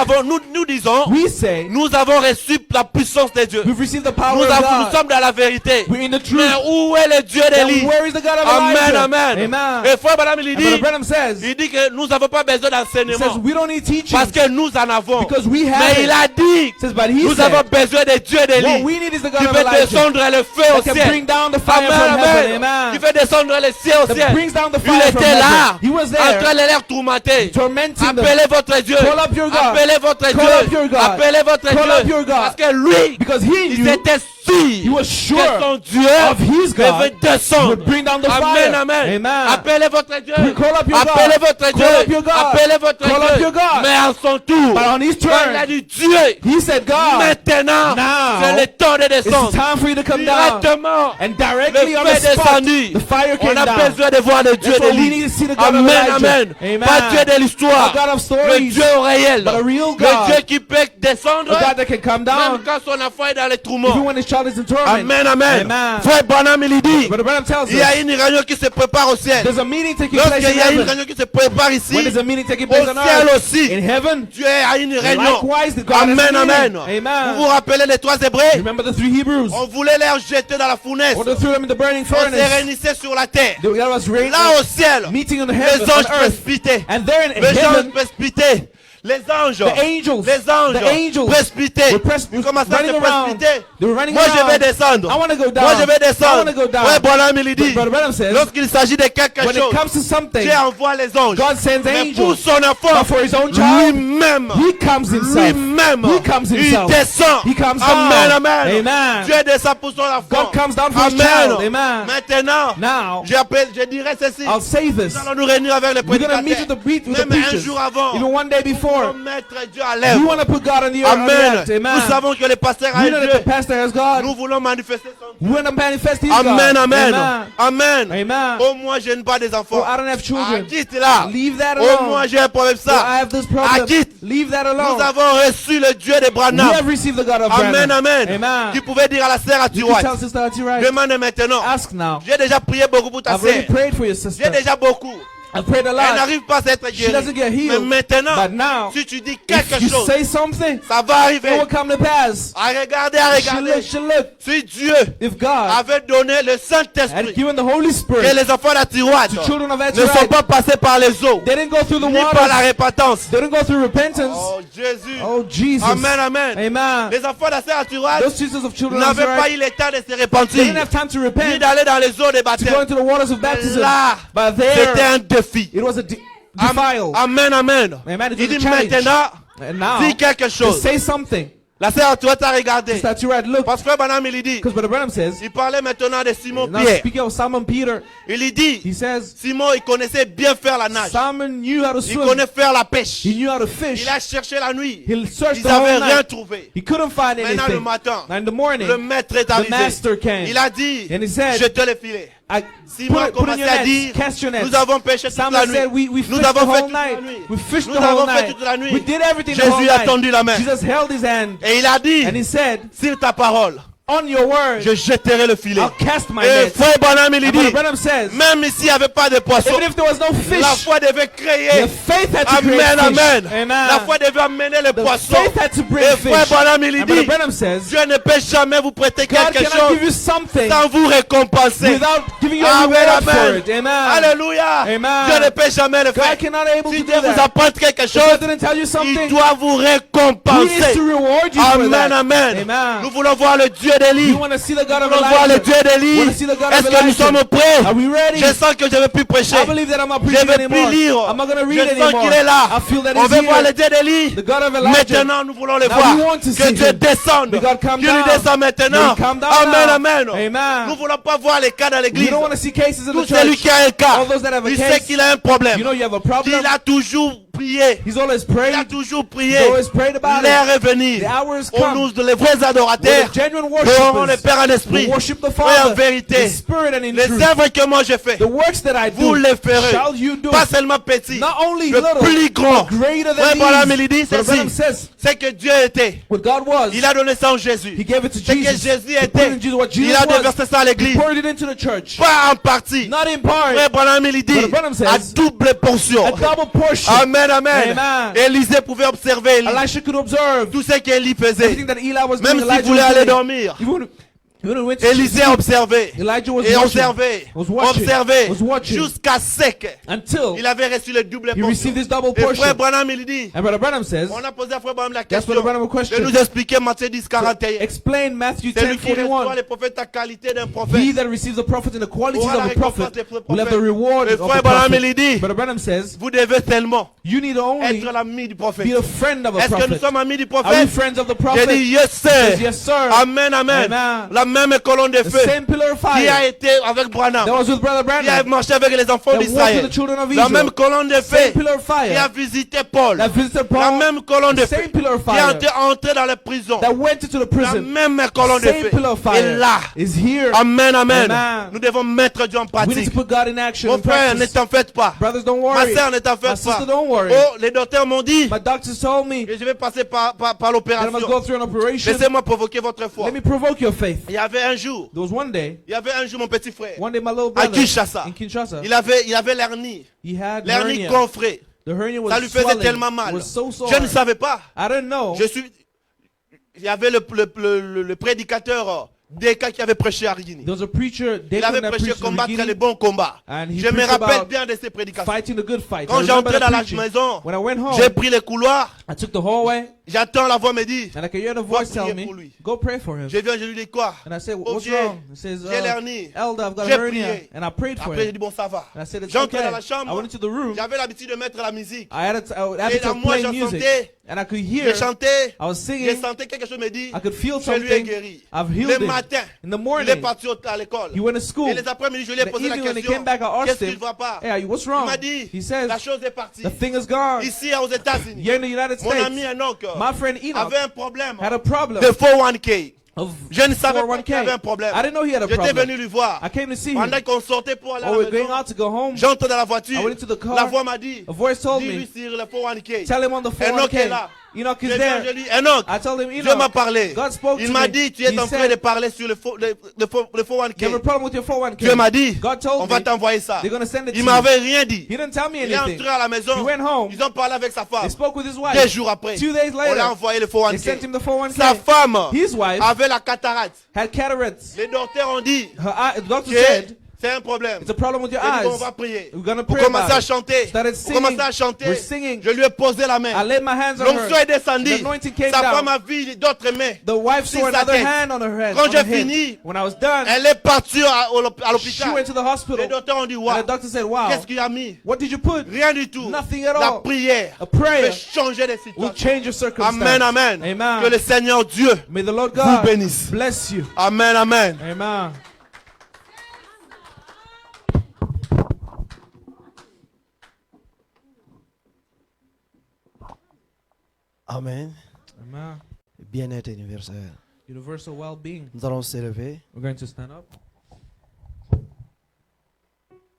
S1: nous disons,
S2: We say
S1: nous avons reçu la puissance de Dieu.
S2: we've received the power
S1: Nous
S2: of
S1: nous
S2: God.
S1: sommes dans la vérité.
S2: We're in the truth.
S1: Mais où est le Dieu
S2: Then
S1: d'Élie?
S2: where is the God of
S1: Amen,
S2: Elijah?
S1: amen.
S2: Amen.
S1: Et frère Branham, il
S2: And Brother
S1: dit,
S2: Branham says,
S1: que nous n'avons pas besoin
S2: he says
S1: d'enseignement.
S2: we don't need teaching
S1: Parce que nous en avons.
S2: because we have
S1: Mais
S2: it.
S1: il a dit,
S2: He says, but he
S1: nous
S2: said,
S1: avons besoin de Dieu
S2: what
S1: d'Élie.
S2: we need is the God
S1: Qui
S2: of
S1: fait
S2: Elijah
S1: descendre le feu au
S2: that can
S1: ciel.
S2: bring down the fire
S1: Amen,
S2: from heaven.
S1: amen.
S2: Amen.
S1: Qui fait descendre le ciel au
S2: That
S1: ciel.
S2: brings down the
S1: Il
S2: fire from
S1: était là,
S2: heaven. He was
S1: en train
S2: there,
S1: de les tourmenter.
S2: tormenting them.
S1: Appelez votre Dieu.
S2: Call up your God.
S1: Appelez votre
S2: Call up your
S1: Dieu.
S2: God.
S1: Appelez votre
S2: Call up your
S1: Dieu.
S2: God.
S1: Parce que lui,
S2: Because he
S1: il
S2: knew,
S1: était
S2: he
S1: sûr
S2: was
S1: que
S2: sure
S1: son Dieu
S2: of his God
S1: devait descendre.
S2: would bring down the
S1: Amen,
S2: fire.
S1: amen.
S2: Amen.
S1: Appelez votre Dieu.
S2: Call up your God.
S1: Appelez votre
S2: Call up
S1: Dieu.
S2: your God.
S1: Appelez votre
S2: Call up
S1: Dieu.
S2: your God.
S1: Mais à son tour,
S2: But on his
S1: quand il a
S2: turn,
S1: dit Dieu,
S2: he said, God,
S1: maintenant,
S2: now,
S1: c'est le temps de
S2: it's
S1: descendre.
S2: time for you to come down.
S1: Directement,
S2: And directly
S1: le
S2: on the
S1: feu est
S2: spot,
S1: descendu.
S2: the fire
S1: On
S2: came
S1: a
S2: down.
S1: besoin de voir le Dieu
S2: That's
S1: de
S2: why we need
S1: l'île.
S2: to see the God of
S1: Amen,
S2: Elijah.
S1: amen.
S2: Amen.
S1: Pas Dieu de l'histoire.
S2: A God of
S1: Le
S2: stories.
S1: Dieu au réel.
S2: But a real
S1: Le
S2: God.
S1: Dieu qui peut descendre.
S2: A God that can come
S1: Même
S2: down
S1: quand son enfant est dans les
S2: even
S1: tourments.
S2: when his child is in torment.
S1: Amen, amen.
S2: Amen.
S1: Frère Branham, il dit,
S2: But Branham tells
S1: il y a
S2: us
S1: une réunion qui se prépare au ciel.
S2: there's a meeting taking place
S1: Lorsqu'il
S2: in
S1: y a une
S2: heaven.
S1: réunion qui se prépare ici,
S2: When there's a meeting taking
S1: au
S2: place on
S1: ciel
S2: earth,
S1: aussi,
S2: in heaven,
S1: Dieu a une réunion.
S2: likewise the God has
S1: Amen,
S2: a meeting.
S1: amen.
S2: Amen.
S1: Vous vous rappelez les trois Hébreux?
S2: Remember the three Hebrews?
S1: On voulait les jeter dans la fournaise.
S2: Or they threw them in the burning
S1: On se
S2: furnace.
S1: réunissait sur la terre.
S2: There was rain,
S1: Là au ciel,
S2: meeting on the
S1: les
S2: heaven,
S1: anges
S2: on earth.
S1: précipitaient.
S2: And there in
S1: Les anges
S2: heaven,
S1: précipitaient. Les anges,
S2: the angels,
S1: les anges
S2: the angels
S1: précipitaient.
S2: were
S1: Ils commençaient à se
S2: running around.
S1: précipiter.
S2: They were running
S1: Moi je
S2: around.
S1: vais descendre.
S2: I want to go down.
S1: Moi je vais
S2: I
S1: descendre.
S2: want to go down.
S1: Ouais, Branham il dit,
S2: But Brother Branham says,
S1: lorsqu'il s'agit de quelque
S2: when it
S1: chose,
S2: comes to something,
S1: Dieu envoie les anges.
S2: God sends
S1: Mais pour
S2: angels.
S1: son enfant,
S2: But for his own child,
S1: lui-même,
S2: he comes himself.
S1: lui-même,
S2: He comes
S1: il
S2: himself.
S1: descend.
S2: He comes
S1: Amen,
S2: down.
S1: amen.
S2: Amen.
S1: Dieu descend pour son enfant.
S2: God comes down for his
S1: Amen.
S2: child. Amen.
S1: Maintenant,
S2: Now,
S1: je dirais ceci.
S2: I'll say this.
S1: Nous allons nous réunir avec les
S2: We're going to meet with
S1: prédicateurs.
S2: the
S1: Même un
S2: preachers.
S1: jour avant,
S2: Even one day
S1: pour
S2: before.
S1: mettre Dieu à
S2: We
S1: l'œuvre.
S2: want to put God on the earth.
S1: Amen.
S2: Amen.
S1: Nous savons que le pasteur a
S2: We
S1: un
S2: know
S1: Dieu.
S2: that the pastor has God.
S1: Nous voulons manifester son Dieu.
S2: We want to manifest his
S1: Amen,
S2: God.
S1: amen.
S2: Amen.
S1: Amen.
S2: Amen.
S1: Au moins, je n'ai pas des enfants.
S2: Oh, I don't have children.
S1: Quitte là.
S2: Leave that
S1: Au
S2: alone.
S1: moins, j'ai un problème
S2: Oh, I
S1: ça.
S2: have this problem.
S1: quitte.
S2: Leave that
S1: Nous
S2: alone.
S1: avons reçu le Dieu de
S2: We
S1: Branham.
S2: have received the God of
S1: Amen,
S2: Branham.
S1: amen.
S2: Amen.
S1: Qui pouvait dire à la sœur à
S2: You can tell
S1: Tiroir.
S2: Sister Ati,
S1: Demande maintenant.
S2: ask now.
S1: J'ai déjà prié beaucoup pour ta
S2: I've already
S1: sœur.
S2: prayed for your
S1: J'ai
S2: sister.
S1: déjà beaucoup.
S2: I've prayed a
S1: Elle
S2: lot.
S1: n'arrive pas à être
S2: She doesn't
S1: guérie.
S2: get healed.
S1: Mais maintenant,
S2: But now,
S1: si tu dis
S2: if
S1: quelque
S2: you
S1: chose,
S2: say something,
S1: ça va
S2: it
S1: arriver.
S2: will come to pass.
S1: À regarder, à regarder.
S2: She look.
S1: Si Dieu
S2: If God
S1: avait donné le
S2: had
S1: Saint-Esprit,
S2: given the Holy
S1: que
S2: Spirit
S1: les enfants d'Atiroide
S2: to children of
S1: ne sont
S2: Ati,
S1: pas passés par les eaux,
S2: they didn't go through the
S1: ni par la
S2: waters.
S1: repentance.
S2: They didn't go through repentance.
S1: Oh Jésus.
S2: Oh, Jesus.
S1: Amen, amen.
S2: Amen.
S1: Les enfants d'Atiroide
S2: Those sisters of children of
S1: n'avaient pas
S2: Ati,
S1: eu le temps de se
S2: they
S1: repentir,
S2: didn't have time to
S1: ni
S2: repent,
S1: d'aller dans les eaux de
S2: to go
S1: baptême.
S2: into the waters of baptism.
S1: Là,
S2: But
S1: c'était
S2: there,
S1: un défi.
S2: it was a defile.
S1: Amen, amen.
S2: Amen. It
S1: Il
S2: was a
S1: dit
S2: challenge.
S1: maintenant,
S2: And now,
S1: dis quelque
S2: to
S1: chose.
S2: say something.
S1: La sœur Atiroide t'a regardé.
S2: Sister Ati, look,
S1: Parce que Frère Branham, il dit,
S2: because Brother Branham says,
S1: il parlait maintenant de Simon
S2: now
S1: Pierre.
S2: speaking of Simon Peter,
S1: Il lui dit,
S2: he says,
S1: Simon, il connaissait bien faire la nage.
S2: Simon knew how to
S1: Il
S2: swim.
S1: connaît faire la pêche.
S2: He knew how to fish.
S1: Il a cherché la nuit.
S2: He searched
S1: Ils
S2: the whole
S1: n'avaient rien
S2: night.
S1: trouvé.
S2: He couldn't find
S1: Maintenant, le
S2: anything.
S1: matin,
S2: Now in the morning,
S1: le maître est
S2: the
S1: arrivé.
S2: master came.
S1: Il a dit,
S2: And he said,
S1: je te le filet.
S2: I
S1: Simon a
S2: put in
S1: commencé
S2: your
S1: à
S2: nets,
S1: dire,
S2: cast your nets.
S1: nous avons pêché toute la
S2: Simon
S1: nuit.
S2: said, we
S1: Nous
S2: fished the
S1: avons fait
S2: whole
S1: toute la
S2: night.
S1: nuit.
S2: We fished
S1: Nous
S2: the whole
S1: avons fait
S2: night.
S1: toute la nuit.
S2: We did everything the
S1: Jésus
S2: whole
S1: a
S2: night.
S1: tendu la main.
S2: Jesus held his hand
S1: Et il a dit,
S2: and he said,
S1: sur ta parole,
S2: on your word,
S1: je jetterai le filet.
S2: I'll cast my
S1: Et
S2: net.
S1: Frère Branham, il
S2: And
S1: dit,
S2: Brother Branham says,
S1: même ici, il n'y avait pas de poisson.
S2: even if there was no
S1: La
S2: fish,
S1: foi devait créer.
S2: the faith had to
S1: Amen,
S2: create fish.
S1: amen.
S2: Amen.
S1: La foi devait amener le
S2: The
S1: poisson.
S2: faith had to bring
S1: Et
S2: fish.
S1: Frère Branham, il
S2: And Brother
S1: dit,
S2: Branham says,
S1: Dieu ne peut jamais vous prêter
S2: God
S1: quelque
S2: cannot
S1: chose
S2: give you something
S1: sans vous récompenser.
S2: without giving you a
S1: Amen,
S2: reward for
S1: amen.
S2: it. Amen.
S1: Alléluia.
S2: Amen.
S1: Dieu ne peut jamais le
S2: God
S1: faire.
S2: cannot able
S1: Si
S2: to
S1: Dieu
S2: do
S1: vous
S2: that.
S1: apprend quelque
S2: If
S1: chose,
S2: God didn't tell you
S1: il
S2: something,
S1: doit vous
S2: He needs
S1: récompenser.
S2: to reward you for
S1: Amen,
S2: that.
S1: amen.
S2: Amen.
S1: Nous voulons voir le Dieu d'Élie.
S2: You want to see the God
S1: Nous
S2: of
S1: voulons voir le
S2: Elijah?
S1: Dieu d'Élie.
S2: Want to see the God of
S1: Est-ce que nous
S2: Elijah?
S1: sommes prêts?
S2: Are we ready?
S1: Je sens que je ne vais plus prêcher.
S2: I believe that I'm not
S1: Je
S2: preaching
S1: ne vais plus
S2: anymore.
S1: lire.
S2: I'm not going to
S1: Je
S2: read
S1: sens
S2: anymore.
S1: qu'il est là.
S2: I feel that
S1: On
S2: he's
S1: veut voir le
S2: here.
S1: Dieu d'Élie.
S2: The God of Elijah.
S1: Maintenant, nous voulons le
S2: Now
S1: voir.
S2: we want to
S1: Que
S2: see
S1: Dieu
S2: him.
S1: descende.
S2: May God come
S1: Que lui
S2: down.
S1: descende maintenant.
S2: May he come down
S1: Amen,
S2: now.
S1: amen.
S2: Amen.
S1: Nous ne voulons pas voir les cas dans
S2: You
S1: l'église.
S2: don't want to see cases in
S1: Tout
S2: the
S1: celui
S2: church.
S1: qui a un cas,
S2: All those that have a
S1: il
S2: case,
S1: sait qu'il a un problème.
S2: you know you have a problem.
S1: Il a toujours prié.
S2: He's always
S1: Il a
S2: prayed.
S1: toujours prié.
S2: He's always prayed about
S1: L'heure
S2: it.
S1: est venue.
S2: The hour has
S1: On
S2: come.
S1: nous, les vrais adorateurs,
S2: We're the genuine
S1: loueront le
S2: worshipers.
S1: Père en esprit
S2: We worship the
S1: et en
S2: Father,
S1: vérité.
S2: in spirit and in
S1: Les
S2: truth.
S1: œuvres que moi je fais,
S2: The works that I
S1: vous
S2: do,
S1: les ferez.
S2: shall you do.
S1: Pas seulement petit,
S2: Not only
S1: le
S2: little,
S1: plus grand.
S2: but greater
S1: Frère
S2: than
S1: Branham,
S2: these.
S1: il dit
S2: Brother Branham
S1: ceci,
S2: says,
S1: c'est que Dieu était.
S2: what God was,
S1: Il a donné ça en Jésus.
S2: He gave it to
S1: C'est que
S2: Jesus.
S1: Jésus
S2: He put it in
S1: était.
S2: Jesus. What
S1: Il
S2: Jesus
S1: a
S2: was,
S1: déversé ça à
S2: He
S1: l'église.
S2: poured it into the church.
S1: Pas en partie.
S2: Not in part,
S1: Frère Branham, il dit
S2: Brother Branham says,
S1: à double portion.
S2: a double portion.
S1: Amen, amen.
S2: Amen.
S1: Élisée pouvait observer Élie.
S2: Elisha could observe
S1: Tout ce qu'Élie faisait.
S2: everything that Eli was
S1: Même
S2: doing.
S1: s'il
S2: Elijah
S1: voulait
S2: was
S1: aller
S2: doing.
S1: dormir.
S2: Even when he went to
S1: Élisée observait.
S2: Elijah was
S1: Et
S2: watching.
S1: observait.
S2: Was watching.
S1: Observait.
S2: Was watching.
S1: Jusqu'à sec.
S2: Until
S1: Il avait reçu le double
S2: he
S1: portion.
S2: received this double
S1: Et frère
S2: portion.
S1: Branham, il dit.
S2: And Brother Branham says,
S1: On a posé à frère Branham la
S2: That's
S1: question.
S2: Brother Branham a question.
S1: De nous expliquer Matthieu 10, 41.
S2: explain Matthew
S1: C'est lui qui reçoit
S2: 10:41.
S1: les prophètes à qualité d'un
S2: He
S1: prophète.
S2: that receives the prophet in the qualities
S1: Aura la
S2: of a
S1: récompense
S2: prophet
S1: des prophètes.
S2: will have the reward
S1: Et
S2: of
S1: frère
S2: a
S1: Branham,
S2: prophet.
S1: il dit.
S2: Brother Branham says,
S1: Vous devez seulement
S2: you need only
S1: être l'ami du prophète.
S2: be a friend of a
S1: Est-ce que nous
S2: prophet.
S1: sommes amis du
S2: Are we
S1: prophète?
S2: friends of the
S1: J'ai
S2: prophet?
S1: dit yes
S2: He says,
S1: sir.
S2: yes, sir.
S1: Amen, amen.
S2: Amen.
S1: La même colonne de
S2: The
S1: feu
S2: same pillar of
S1: qui a
S2: fire
S1: été avec Branham.
S2: that was with Brother
S1: Qui a
S2: Branham,
S1: marché avec les enfants
S2: that walked with
S1: d'Israël.
S2: the children of
S1: La même
S2: Israel.
S1: colonne de feu
S2: Same pillar of
S1: qui a
S2: fire
S1: visité Paul.
S2: that visited
S1: La
S2: Paul.
S1: même colonne de
S2: The
S1: feu
S2: same pillar of
S1: qui a
S2: fire
S1: été entré dans les prisons.
S2: that went into the
S1: La
S2: prison.
S1: même colonne de
S2: Same
S1: feu
S2: pillar of
S1: est
S2: fire
S1: là.
S2: is here.
S1: Amen, amen.
S2: Amen.
S1: Nous devons mettre Dieu en
S2: We need
S1: pratique.
S2: to put God in action.
S1: Mon
S2: in
S1: frère, ne
S2: practice.
S1: t'en faites pas.
S2: Brothers, don't
S1: Ma
S2: worry.
S1: soeur, ne t'en
S2: My
S1: faites pas.
S2: sister, don't worry.
S1: Oh, les docteurs m'ont dit
S2: My doctors told me
S1: que je vais passer par
S2: that I must
S1: l'opération.
S2: go through an operation.
S1: Laissez-moi provoquer votre foi.
S2: Let me provoke your faith.
S1: Il y avait un jour,
S2: There was one day,
S1: mon petit frère,
S2: my little
S1: à
S2: brother
S1: Kinshasa.
S2: in Kinshasa,
S1: Il avait l'hernie.
S2: he had
S1: L'hernie
S2: hernia.
S1: gonflée.
S2: The hernia was
S1: Ça lui faisait
S2: swelling.
S1: tellement
S2: It
S1: mal.
S2: was so sore.
S1: Je ne savais pas.
S2: I didn't know.
S1: Il y avait le prédicateur Deka qui avait prêché à Rigini.
S2: There was a preacher,
S1: Il
S2: Deacon,
S1: avait
S2: that
S1: prêché
S2: preached in
S1: combattre
S2: Rigini,
S1: les bons combats.
S2: and he
S1: Je me
S2: preached
S1: rappelle
S2: about
S1: bien de ces prédications.
S2: fighting the good fight. I
S1: Quand
S2: remember
S1: j'entrais
S2: the
S1: dans la
S2: preaching.
S1: maison,
S2: When I went home,
S1: j'ai pris les couloirs,
S2: I took the hallway,
S1: j'attends la voix me dit,
S2: and I could hear the voice
S1: prier
S2: tell me,
S1: pour lui.
S2: go pray for him.
S1: je viens, je lui dis quoi?
S2: And I said,
S1: Oh,
S2: what's
S1: vieux,
S2: wrong? He says,
S1: j'ai l'hernie.
S2: Elder, I've got a
S1: J'ai
S2: hernia.
S1: prié.
S2: And I prayed for
S1: Après, j'ai
S2: him.
S1: dit, bon, ça va.
S2: And I said, it's
S1: J'entrais
S2: okay.
S1: dans la
S2: I
S1: chambre,
S2: went into the room.
S1: j'avais l'habitude de mettre la musique.
S2: I had a
S1: Et
S2: habit
S1: là,
S2: of
S1: moi,
S2: playing music.
S1: j'entendais,
S2: And I could
S1: je
S2: hear,
S1: chantais,
S2: I was
S1: je
S2: singing,
S1: sentais quelque chose me dit,
S2: I could feel
S1: je lui ai
S2: something.
S1: guéri.
S2: I've
S1: Le
S2: healed him.
S1: matin,
S2: In the
S1: il est
S2: morning,
S1: parti à l'école.
S2: he went to school.
S1: Et les après-midi, je lui ai
S2: The
S1: posé la
S2: evening when he
S1: question.
S2: came back, I
S1: Qu'est-ce
S2: asked
S1: qu'il
S2: him,
S1: ne va pas?
S2: hey, what's
S1: Il
S2: wrong?
S1: m'a dit,
S2: He says,
S1: la chose est partie.
S2: the thing is gone.
S1: Ici, aux États-Unis,
S2: Here in the United
S1: mon ami
S2: States,
S1: Enoch
S2: my friend Enoch
S1: avait un problème
S2: had a problem
S1: de 401k.
S2: of
S1: Je ne savais pas qu'il
S2: 401k.
S1: avait un problème.
S2: I didn't know he had a
S1: J'étais
S2: problem.
S1: venu lui voir.
S2: I came to see
S1: Pendant
S2: him.
S1: qu'on sortait pour aller à
S2: Oh,
S1: la
S2: we're going
S1: maison,
S2: out to go home.
S1: j'entre dans la voiture.
S2: I went into the car.
S1: La voix m'a dit,
S2: A voice told
S1: dis-lui
S2: me,
S1: sur le 401k.
S2: tell him on the
S1: Enoch est
S2: 401k.
S1: là.
S2: Enoch
S1: Je
S2: is
S1: viens,
S2: there.
S1: je lui dis, Enoch,
S2: I told him,
S1: Dieu m'a
S2: Enoch,
S1: parlé.
S2: God spoke
S1: Il
S2: to
S1: m'a
S2: me.
S1: dit, tu es
S2: He
S1: en train
S2: said,
S1: de parler sur le 401k.
S2: you have a problem with your 401k.
S1: Dieu m'a dit,
S2: God
S1: on
S2: told
S1: va
S2: me,
S1: t'envoyer ça.
S2: they're going to send it to
S1: Il
S2: you.
S1: m'avait rien dit.
S2: He didn't tell me
S1: Il est
S2: anything.
S1: entré à la maison.
S2: He went home.
S1: Ils ont parlé avec sa femme.
S2: They spoke with his
S1: 2
S2: wife.
S1: jours après,
S2: 2 days
S1: on l'a
S2: later,
S1: envoyé le
S2: they sent
S1: 401k.
S2: him the 401k.
S1: Sa femme
S2: His wife
S1: avait la cataracte.
S2: had cataracts.
S1: Les docteurs ont dit
S2: The doctor
S1: que
S2: said,
S1: c'est un problème.
S2: it's a problem with your
S1: J'ai dit, bon, on
S2: eyes.
S1: va prier.
S2: We're going to
S1: Pour
S2: pray
S1: commencer
S2: about
S1: à
S2: it.
S1: chanter.
S2: Started
S1: Pour
S2: singing.
S1: commencer à chanter.
S2: We're singing.
S1: Je lui ai posé la main.
S2: I laid my hands on
S1: L'onction est
S2: her.
S1: descendue.
S2: The anointing came
S1: Sa
S2: down.
S1: femme a vu d'autres mains.
S2: The wife
S1: Sur
S2: saw
S1: sa
S2: another
S1: tête.
S2: hand on her head.
S1: Quand
S2: on
S1: j'ai
S2: her head.
S1: fini,
S2: When I was done,
S1: elle est partie à
S2: she
S1: l'hôpital.
S2: went to the
S1: Les
S2: hospital.
S1: docteurs ont dit,
S2: And
S1: wow,
S2: the doctor said, wow,
S1: qu'est-ce qu'il a mis?
S2: what did you put?
S1: Rien du tout.
S2: Nothing at
S1: La
S2: all.
S1: prière
S2: A prayer
S1: peut changer les
S2: will
S1: situations.
S2: change your circumstance.
S1: Amen, amen.
S2: Amen.
S1: Que le Seigneur Dieu
S2: May the Lord
S1: vous
S2: God
S1: bénisse.
S2: bless you.
S1: Amen, amen.
S2: Amen.
S3: Amen.
S2: Amen.
S3: Bien-être universel.
S2: Universal well-being.
S3: Nous allons s'élever.
S2: We're going to stand up.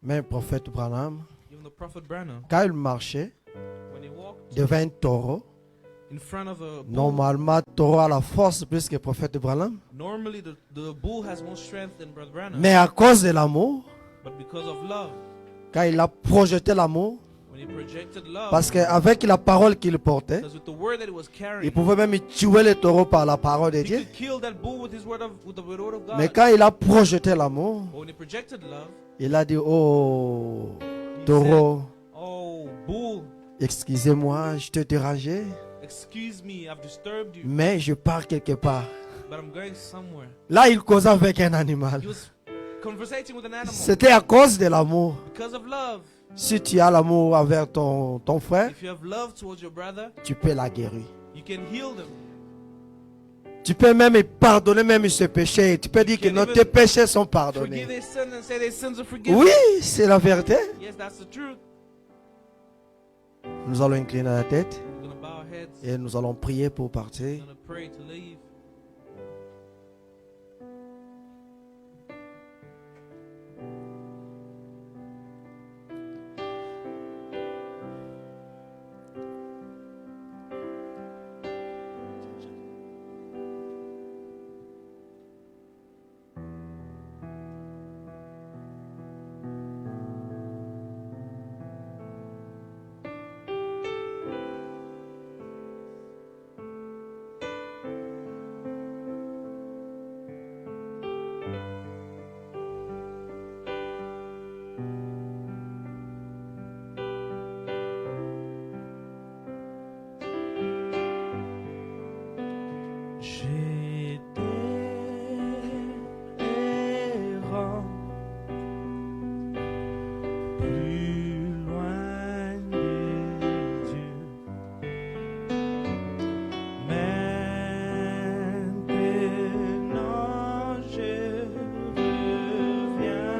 S3: Même prophète Branham,
S2: Even the prophet Branham,
S3: quand il marchait
S2: when he walked
S3: devant un taureau,
S2: in front of a bull,
S3: normalement, taureau a la force plus que prophète Branham.
S2: normally the bull has more strength than Brother Branham.
S3: Mais à cause de l'amour,
S2: But because of love,
S3: quand il a projeté l'amour,
S2: when he projected love,
S3: parce qu'avec la parole qu'il portait,
S2: because with the word that he was carrying,
S3: il pouvait même tuer le taureau par la parole de
S2: he
S3: Dieu.
S2: could kill that bull with his word with the word of God.
S3: Mais quand il a projeté l'amour,
S2: But when he projected love,
S3: il a dit, oh,
S2: he
S3: taureau,
S2: said, "Oh, bull,
S3: excusez-moi, je t'ai dérangé,
S2: excuse me, I've disturbed you,
S3: mais je pars quelque part.
S2: but I'm going somewhere.
S3: Là, il causait avec un animal.
S2: He was conversating with an animal
S3: C'était à cause de l'amour.
S2: because of love.
S3: Si tu as l'amour envers ton frère,
S2: If you have love towards your brother,
S3: tu peux la guérir.
S2: you can heal them.
S3: Tu peux même pardonner même ses péchés. Tu peux dire que non, tes péchés sont
S2: Forgive
S3: pardonnés.
S2: their sins and say their sins are forgiven.
S3: Oui, c'est la vérité.
S2: Yes, that's the truth.
S3: Nous allons incliner la tête
S2: We're going to bow our heads.
S3: et nous allons prier pour
S2: We're
S3: partir.
S2: going to pray to leave. J'étais errant, plus loin de Dieu. Maintenant je reviens.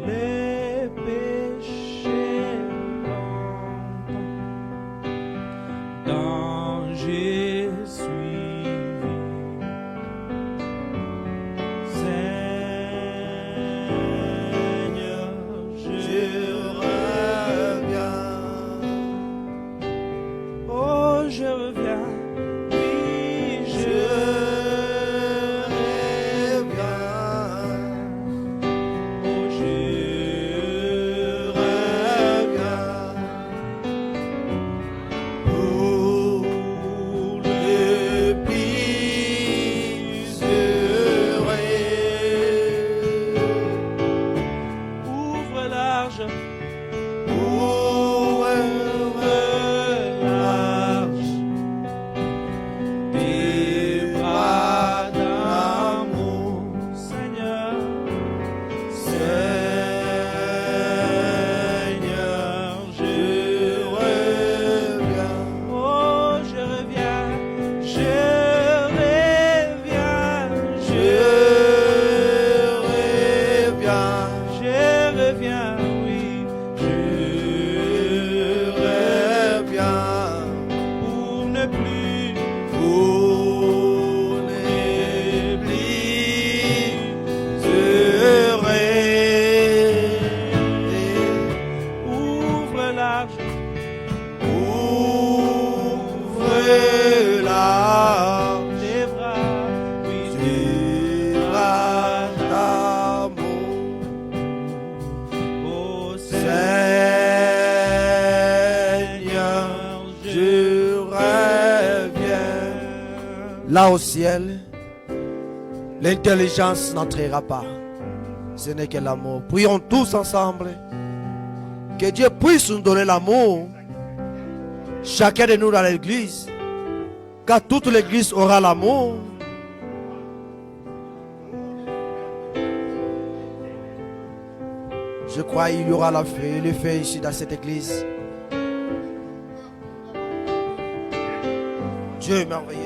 S2: Les péchés dont j'ai suivi, Seigneur, je reviens. Oh, je reviens. Oui, je reviens. Oh, je reviens. Pour le plus heureux. Ouvre large, tes bras d'amour, Seigneur. Seigneur, je reviens. Oh, je reviens, je reviens, je reviens, je reviens, oui, je reviens pour ne plus heureux. Ouvre large, tes bras, oui, tes bras d'amour. Oh Seigneur, je reviens.
S3: Là au ciel, l'intelligence n'entrera pas. Ce n'est que l'amour. Prions tous ensemble. Que Dieu puisse nous donner l'amour. Chacun de nous dans l'église. Car toute l'église aura l'amour. Je crois qu'il y aura le feu ici dans cette église. Dieu est merveilleux.